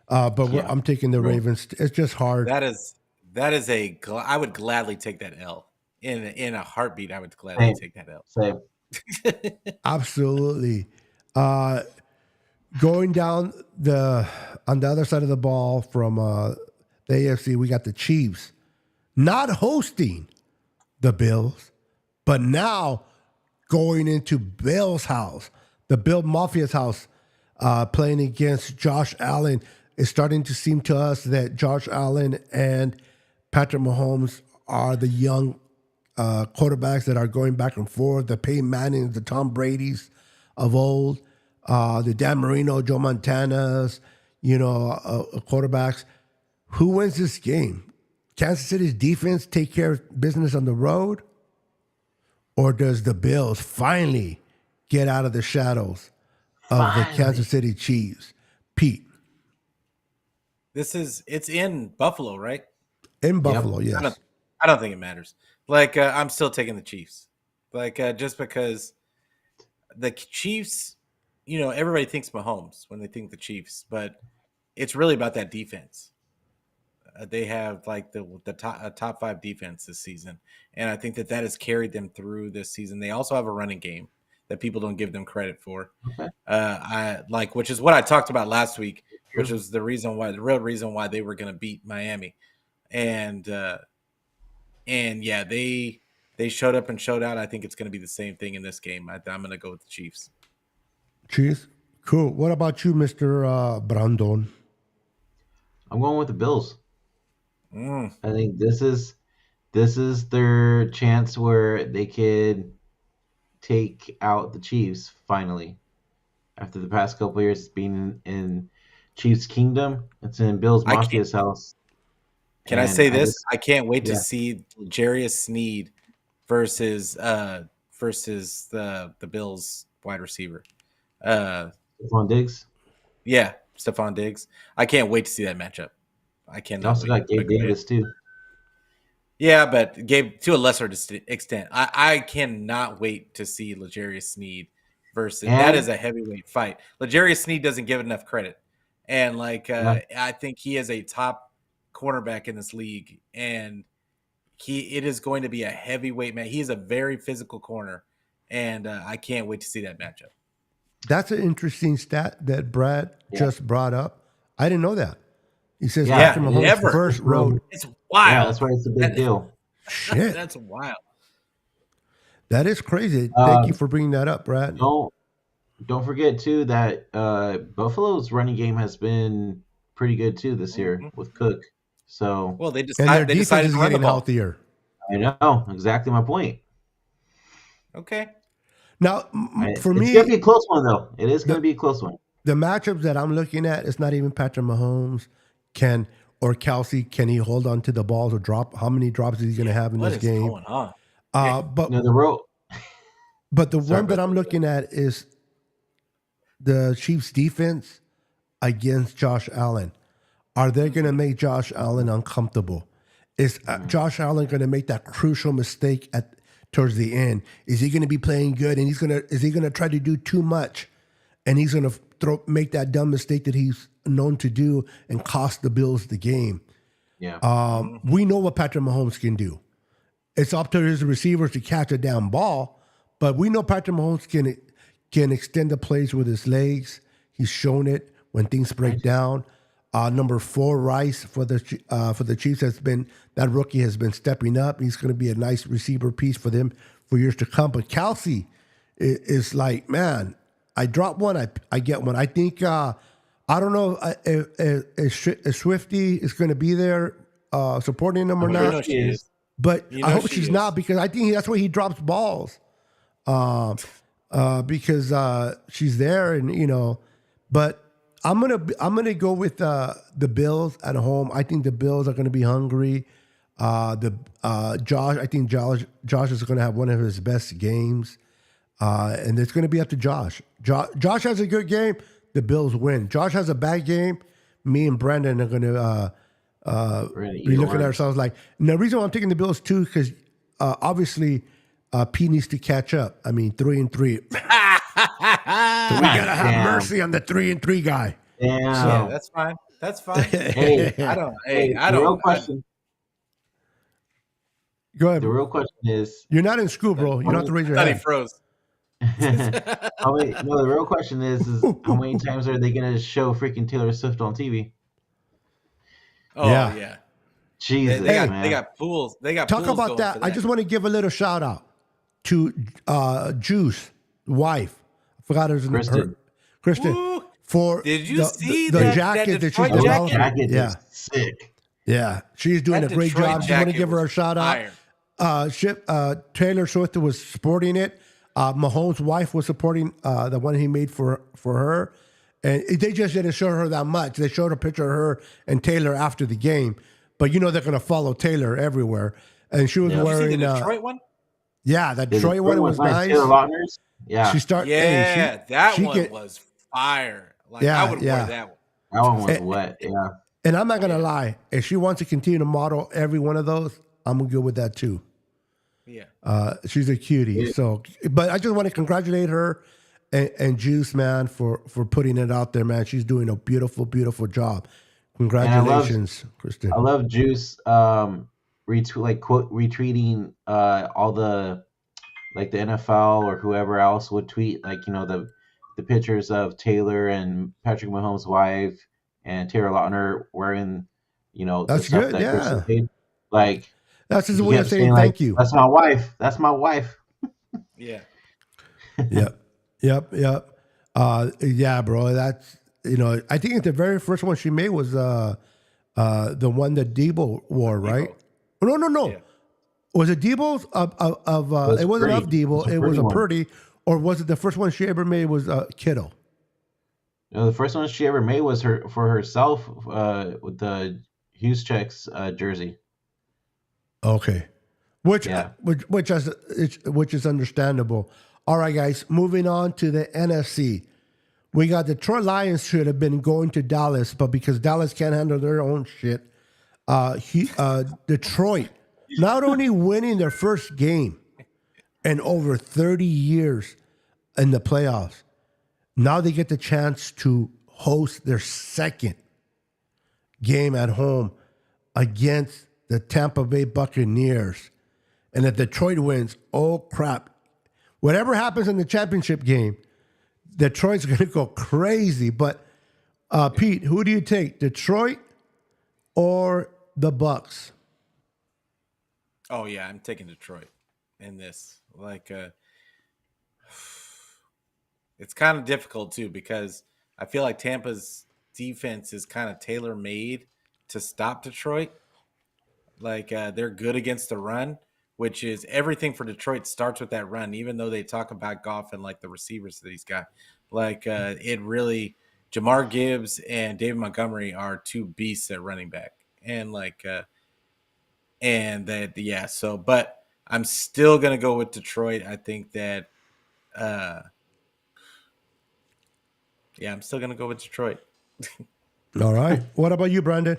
I'm taking the Ravens. It's just hard. That is I would gladly take that L in a heartbeat. I would gladly take that L. Same. Absolutely. Going down on the other side of the ball from the AFC, we got the Chiefs not hosting the Bills, but now going into Bill's house, the Bill Mafia's house, playing against Josh Allen. It's starting to seem to us that Josh Allen and Patrick Mahomes are the young quarterbacks that are going back and forth. The Peyton Mannings, the Tom Brady's of old, the Dan Marino, Joe Montana's, quarterbacks. Who wins this game? Kansas City's defense take care of business on the road? Or does the Bills finally get out of the shadows of the Kansas City Chiefs? Pete. It's in Buffalo, right? In Buffalo, yes. I don't think it matters. I'm still taking the Chiefs. Just because the Chiefs, everybody thinks Mahomes when they think the Chiefs, but it's really about that defense. They have the top 5 defense this season, and I think that has carried them through this season. They also have a running game that people don't give them credit for. Okay. Which is what I talked about last week, which was the real reason why they were going to beat Miami, and they showed up and showed out. I think it's going to be the same thing in this game. I'm going to go with the Chiefs. Chiefs, cool. What about you, Mr. Brandon? I'm going with the Bills. I think this is their chance where they could take out the Chiefs finally. After the past couple of years being in Chiefs Kingdom, it's in Bills Mafia's house. Can I say this? I can't wait to see Jarius Sneed versus the Bills wide receiver. Stephon Diggs? Yeah, Stephon Diggs. I can't wait to see that matchup. I cannot. You also got Gabe Davis too. Yeah, but Gabe to a lesser extent. I cannot wait to see L'Jarius Sneed versus that is a heavyweight fight. L'Jarius Sneed doesn't give enough credit, and I think he is a top cornerback in this league, and it is going to be a heavyweight man. He is a very physical corner, and I can't wait to see that matchup. That's an interesting stat that Brad just brought up. I didn't know that. He says Patrick Mahomes first road. It's wild. Yeah, that's why it's a big deal. Shit. That's wild. That is crazy. Thank you for bringing that up, Brad. Don't forget, too, that Buffalo's running game has been pretty good, too, this year with Cook. So, well, they decided is to run the getting ball. healthier. I know. Exactly my point. Okay. Now, for me... It's going to be a close one, though. It is going to be a close one. The matchups that I'm looking at, it's not even Patrick Mahomes. Kelsey, can he hold on to the balls or drop? How many drops is he going to have in this game? What is going on? But the road. But the one that I'm looking at is the Chiefs' defense against Josh Allen. Are they going to make Josh Allen uncomfortable? Is Josh Allen going to make that crucial mistake towards the end? Is he going to be playing good and is he going to try to do too much, and he's going to make that dumb mistake that he's known to do and cost the Bills the game? Yeah. We know what Patrick Mahomes can do. It's up to his receivers to catch a down ball, but we know Patrick Mahomes can extend the plays with his legs. He's shown it when things break down. Number 4, Rice for the Chiefs that rookie has been stepping up. He's going to be a nice receiver piece for them for years to come. But Kelsey is like, man, I drop one, I get one. I think I don't know if Swifty is going to be there supporting him or not. know she is. But I hope she's not, because I think that's where he drops balls. Because she's there, and but I'm gonna go with the Bills at home. I think the Bills are gonna be hungry. Josh, I think Josh is going to have one of his best games, and it's going to be up to Josh. Josh has a good game, the Bills win. Josh has a bad game, me and Brandon are going to be looking at ourselves like. And the reason why I'm taking the Bills too, because obviously P needs to catch up. I mean, 3-3. So we gotta have mercy on the 3-3 guy. Yeah, that's fine. That's fine. Hey, I the real don't. question. Go ahead. The real question is, You're not in school, bro. You don't have to raise your He hand. froze. the real question is how many times are they gonna show freaking Taylor Swift on TV? Oh Yeah. yeah. Jesus, man. They got pools. They got Talk pools about going that. for I just want to give a little shout out to Juice wife. I forgot her name. Kristen. Woo. For Did you see the that jacket that she's Detroit developing? Jacket Yeah, is sick. yeah, she's doing That a great Detroit job. Just want to jacket give her a was shout fire. out. Taylor Swift was sporting it. Mahomes' wife was supporting the one he made for her, and they just didn't show her that much. They showed a picture of her and Taylor after the game, but they're going to follow Taylor everywhere. And she was Did you wearing see the Detroit one? Yeah, the Detroit one was nice. Taylor Lautner's? Yeah, She started. Yeah, that one was fire. Like I would wear that one. that one was wet. Yeah, And I'm not gonna lie, if she wants to continue to model every one of those, I'm good with that too. Yeah. She's a cutie. So, but I just want to congratulate her and Juice, man, for putting it out there, man. She's doing a beautiful, beautiful job. Congratulations, Kristen. I love Juice retweeting all the the NFL or whoever else would tweet the pictures of Taylor and Patrick Mahomes' wife and Taylor Lautner wearing the That's stuff good, that yeah. Kristen paid. Like, That's his he way of kept saying thank you. That's my wife. That's my wife. Yeah. Yep. Yeah, bro. That's I think the very first one she made was the one that Debo wore, right? No. Yeah. Was it Debo's it wasn't of Debo, it was a one. Purdy, or was it the first one she ever made was Kittle? The first one she ever made was for herself with the Hughes Checks jersey. Okay. Which Yeah. which is understandable. All right, guys, moving on to the NFC. We got Detroit Lions should have been going to Dallas, but because Dallas can't handle their own shit, Detroit not only winning their first game in over 30 years in the playoffs, now they get the chance to host their second game at home against the Tampa Bay Buccaneers. And if Detroit wins, oh crap. Whatever happens in the championship game, Detroit's going to go crazy. But Pete, who do you take, Detroit or the Bucks? Oh yeah, I'm taking Detroit in this. It's kind of difficult too because I feel like Tampa's defense is kind of tailor-made to stop Detroit. They're good against the run, which is everything for Detroit starts with that run. Even though they talk about Goff and the receivers that he's got, it really Jamar Gibbs and David Montgomery are two beasts at running back, but I'm still gonna go with Detroit. I think that, I'm still gonna go with Detroit. All right. What about you, Brandon?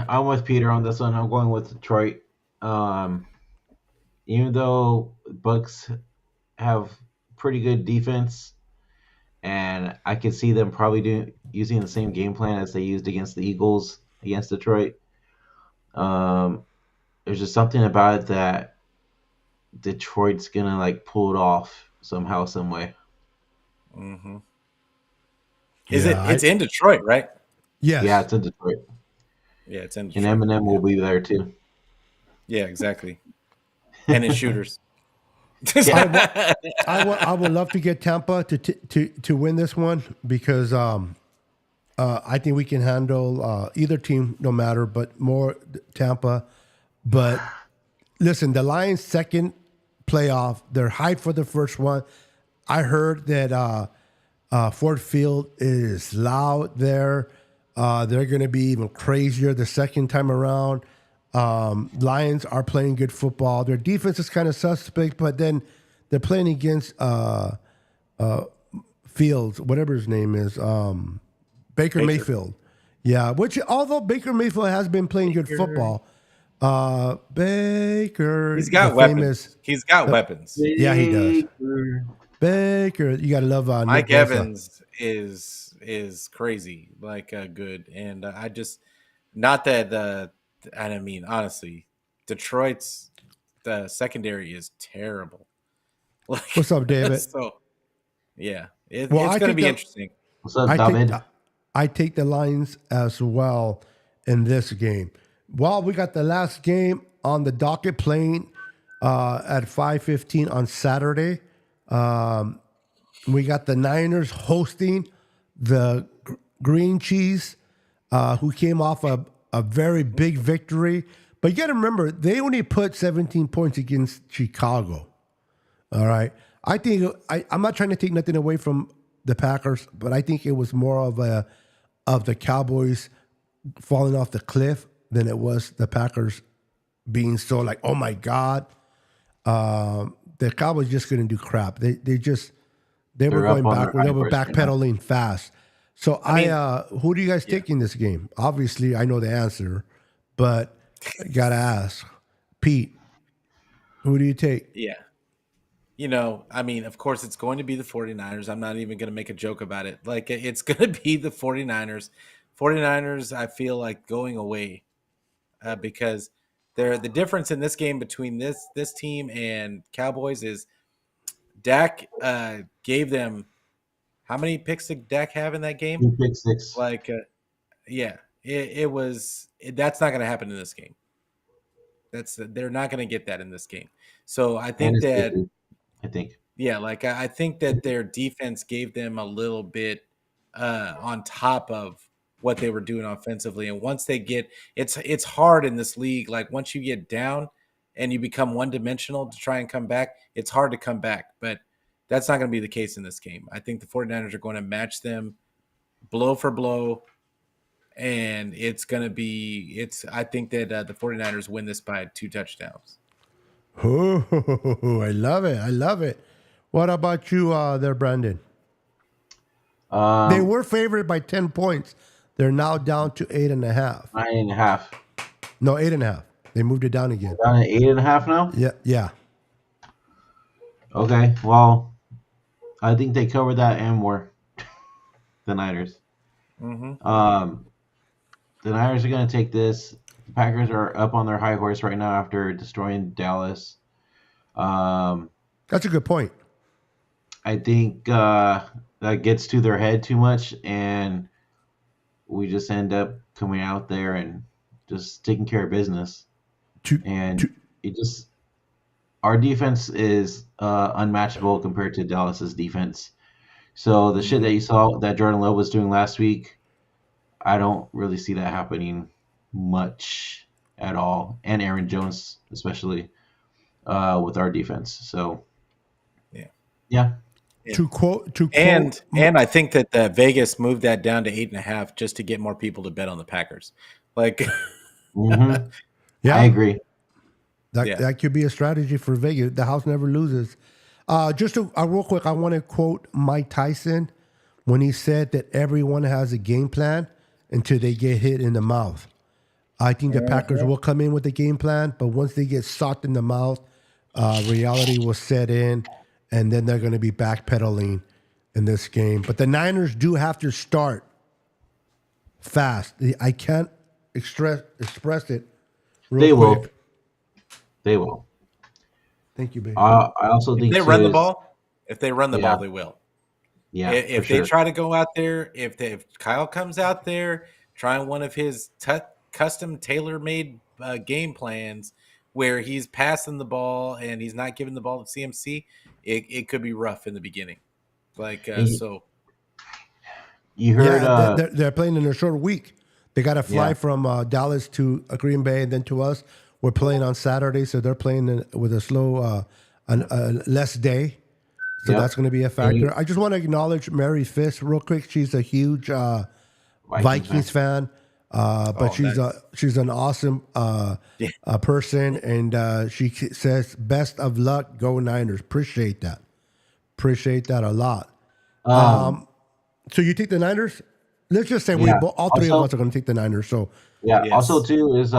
I'm with Peter on this one. I'm going with Detroit. Even though Bucks have pretty good defense, and I could see them probably using the same game plan as they used against the Eagles against Detroit. There's just something about it that Detroit's gonna pull it off somehow, some way. Mm-hmm. It's in Detroit, right? Yes. Yeah, it's in Detroit. Yeah, it's in And Detroit. Eminem will be there too. Yeah, exactly. And his shooters. I would love to get Tampa to win this one because I think we can handle either team, no matter, but more Tampa. But listen, the Lions' second playoff, they're hyped for the first one. I heard that Ford Field is loud there. They're going to be even crazier the second time around. Lions are playing good football. Their defense is kind of suspect, but then they're playing against Fields, whatever his name is, Baker Mayfield. Yeah, which although Baker Mayfield has been playing good football, Baker, He's got weapons. He's got weapons. Yeah, he does. Baker, you got to love Mike Nick Bosa. Evans is crazy, like good, and I just not that and I mean honestly, Detroit's the secondary is terrible. Like, What's up, David? So yeah, it's Well, I going to think be that- interesting. What's up, David? I take the Lions as well in this game. Well, we got the last game on the docket playing at 5:15 on Saturday. We got the Niners hosting the Green Cheese, who came off a very big victory. But you got to remember, they only put 17 points against Chicago. All right. I think I'm not trying to take nothing away from the Packers, but I think it was more of the Cowboys falling off the cliff than it was the Packers being so like, oh my God. The Cowboys just couldn't do crap. They were going backward. They were backpedaling fast. So who do you guys take in this game? Obviously, I know the answer, but I gotta ask, Pete, who do you take? Yeah. I mean, of course, it's going to be the 49ers. I'm not even going to make a joke about it. Like, it's going to be the 49ers. 49ers, I feel like going away because the difference in this game between this team and Cowboys is Dak gave them – how many picks did Dak have in that game? 2 picks, 6. Like, it was – that's not going to happen in this game. They're not going to get that in this game. So I think that – yeah, like I think that their defense gave them a little bit on top of what they were doing offensively. And once they get it's hard in this league. Like once you get down and you become one-dimensional to try and come back, it's hard to come back. But that's not going to be the case in this game. I think the 49ers are going to match them blow for blow. And it's going to be I think that the 49ers win this by 2 touchdowns. Oh, I love it. I love it. What about you there, Brandon? They were favored by 10 points. They're now down to 8.5. 9.5. No, 8.5. They moved it down again. Down to 8.5 now? Yeah. Okay, well, I think they covered that and more. The Niners. Mm-hmm. The Niners are going to take this. The Packers are up on their high horse right now after destroying Dallas. That's a good point. I think that gets to their head too much, and we just end up coming out there and just taking care of business. Our defense is unmatchable compared to Dallas's defense. So the shit that you saw that Jordan Love was doing last week, I don't really see that happening much at all, and Aaron Jones especially with our defense. So yeah. To quote, and I think that Vegas moved that down to 8.5 just to get more people to bet on the Packers. Like, yeah, I agree. That could be a strategy for Vegas. The house never loses. Just real quick, I want to quote Mike Tyson when he said that everyone has a game plan until they get hit in the mouth. I think the Packers will come in with a game plan, but once they get socked in the mouth, reality will set in, and then they're going to be backpedaling in this game. But the Niners do have to start fast. I can't express it real quick. They will. Thank you, baby. I also think if they run the ball, they will. Yeah. If they try to go out there, if Kyle comes out there trying one of his custom tailor-made game plans where he's passing the ball and he's not giving the ball to CMC, it could be rough in the beginning. Like so. You heard they're playing in a short week. They got to fly from Dallas to Green Bay and then to us. We're playing on Saturday, so they're playing with a slow, less day. So that's going to be a factor. I just want to acknowledge Mary Fisk real quick. She's a huge Vikings fan. But she's an awesome person, and she says, "Best of luck, go Niners." Appreciate that a lot. So you take the Niners? Let's just say all three of us are going to take the Niners. So yeah. Yes. Also, too, is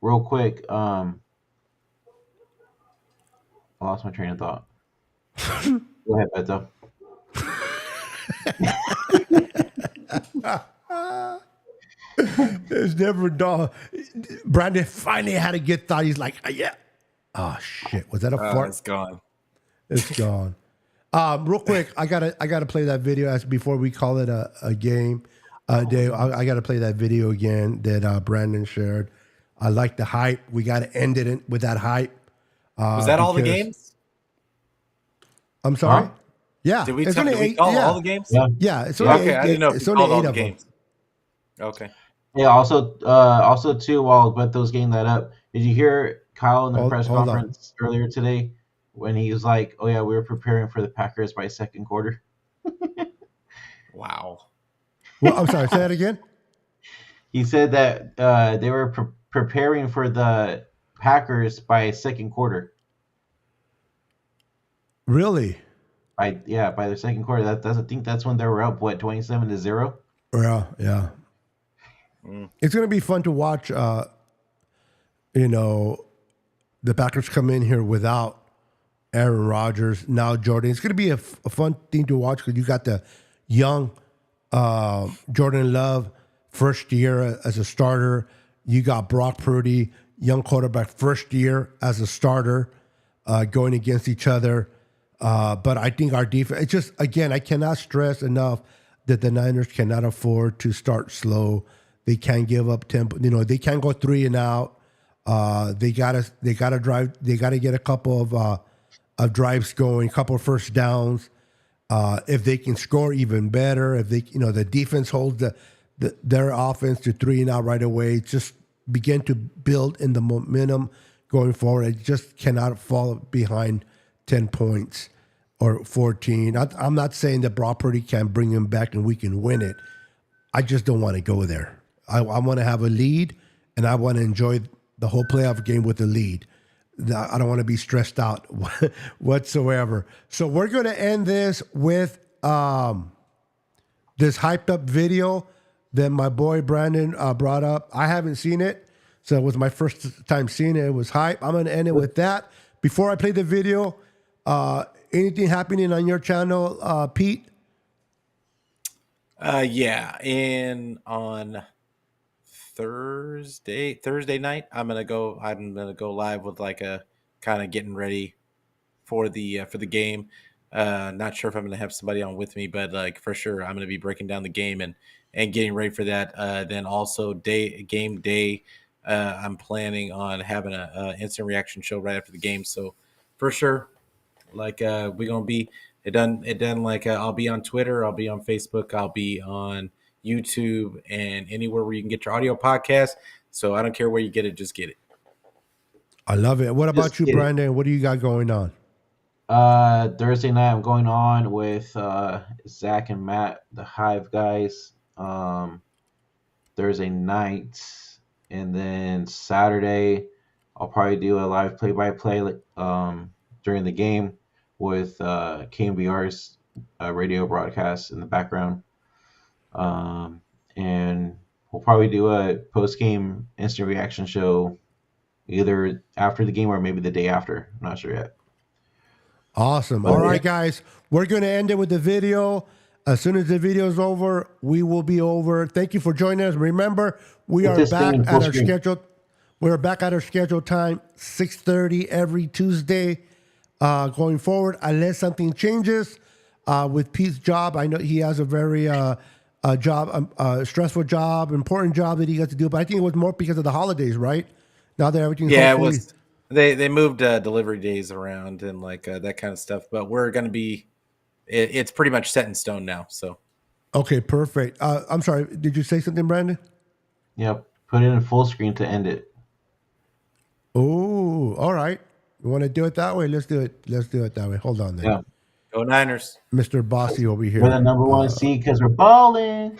real quick. I lost my train of thought. Go ahead, Beto. it's never done. Brandon finally had a good thought. He's like, yeah. Oh shit! Was that a fart? It's gone. It's gone. Real quick, I gotta play that video as before we call it a game. Dave, I gotta play that video again that Brandon shared. I like the hype. We gotta end it with that hype. Was that all the games? I'm sorry. Huh? Yeah. Did we call all the games? Yeah. It's only Okay, I didn't know if it's we only called all 8 the of them. games. Okay. Yeah. Also too, while Beto's getting that up, did you hear Kyle in the press hold on. conference earlier today when he was like, "Oh yeah, we were preparing for the Packers by second quarter." Wow. Well, I'm sorry. Say that again. He said that they were preparing for the Packers by second quarter. Really? By the second quarter. I think that's when they were up 27-0. Yeah. It's gonna be fun to watch. The Packers come in here without Aaron Rodgers, now Jordan. It's gonna be a fun thing to watch because you got the young Jordan Love, first year as a starter. You got Brock Purdy, young quarterback, first year as a starter, going against each other. But I think our defense, it's just, again, I cannot stress enough that the Niners cannot afford to start slow. They can't give up tempo. They can't go 3 and out. They gotta drive. They gotta get a couple of drives going, a couple of first downs. If they can score, even better. If they, the defense holds their offense to 3 and out right away, just begin to build in the momentum going forward. It just cannot fall behind 10 points or 14. I'm not saying that Brock Purdy can bring him back and we can win it. I just don't want to go there. I want to have a lead, and I want to enjoy the whole playoff game with the lead. I don't want to be stressed out whatsoever. So we're going to end this with this hyped up video that my boy Brandon brought up. I haven't seen it, so it was my first time seeing it. It was hype. I'm going to end it with that. Before I play the video, anything happening on your channel, Pete? Yeah, and on Thursday night, I'm gonna go live with like a kind of getting ready for the game. Not sure if I'm gonna have somebody on with me, but like for sure I'm gonna be breaking down the game and getting ready for that. Then also game day, I'm planning on having a instant reaction show right after the game. So for sure, like we're gonna be it done like I'll be on Twitter, I'll be on Facebook, I'll be on YouTube, and anywhere where you can get your audio podcast. So I don't care where you get it, just get it. I love it. What about you, get it. Brandon? What do you got going on? Thursday night, I'm going on with Zach and Matt, the Hive guys. Thursday night, and then Saturday, I'll probably do a live play-by-play during the game with KMBR's radio broadcast in the background. And we'll probably do a post-game instant reaction show either after the game or maybe the day after. I'm not sure yet. Awesome. All right, guys. We're going to end it with the video. As soon as the video is over, we will be over. Thank you for joining us. Remember, we are back at our scheduled. We're back at our scheduled time, 6:30 every Tuesday, going forward, unless something changes with Pete's job. I know he has a very stressful job, important job that he got to do, but I think it was more because of the holidays, right? Now that everything's it was. They moved delivery days around and like that kind of stuff, but we're going to be. It's pretty much set in stone now. So, okay, perfect. I'm sorry. Did you say something, Brandon? Yep. Put it in full screen to end it. Oh, all right. You want to do it that way? Let's do it. Let's do it that way. Hold on, then. Yeah. Go Niners. Mr. Bossy over here. We're the number one seed because we're balling.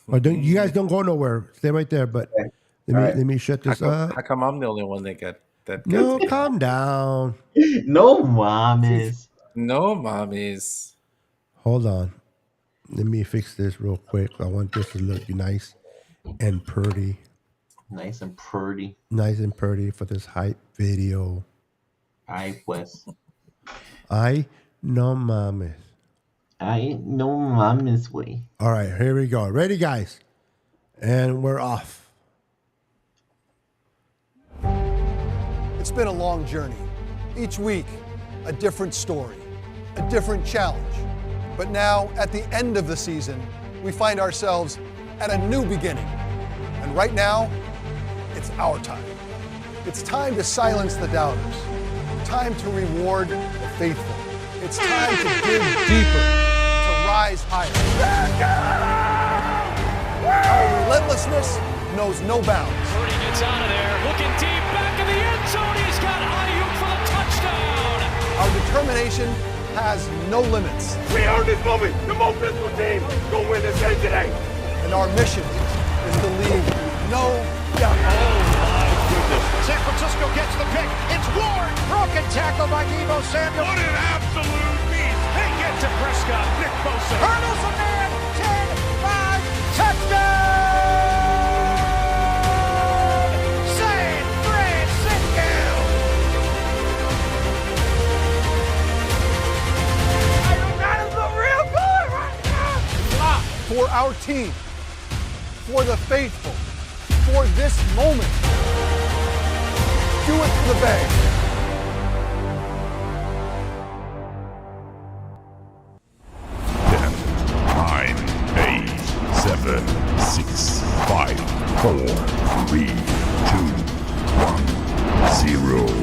Or don't you guys don't go nowhere. Stay right there. But let me shut this up. How come I'm the only one that got No, taken? calm down. No mames. No, mommies. Hold on. Let me fix this real quick. I want this to look nice and pretty. Nice and pretty. Nice and pretty for this hype video. Ay, pues. I no mames. Ay, no mames, way. All right, here we go. Ready, guys? And we're off. It's been a long journey. Each week, a different story, a different challenge. But now, at the end of the season, we find ourselves at a new beginning. And right now, it's our time. It's time to silence the doubters. Time to reward the faithful. It's time to dig deeper, to rise higher. Our relentlessness knows no bounds. Purdy gets out of there, looking deep, back in the end zone. He's got Ayuk for the touchdown. Our determination has no limits. We earned this moment. The most physical team gonna win this game today. And our mission is to leave no doubt. San Francisco gets the pick. It's Ward. Broken tackle by Deebo Samuel. What an absolute beast. They get to Prescott. Nick Bosa. Hurdles a man. 10, 5, touchdown! San Francisco. That is the real good right now. For our team, for the faithful, for this moment. Do it for the Bay. 10, 9, 8, 7, 6, 5, 4, 3, 2, 1, 0.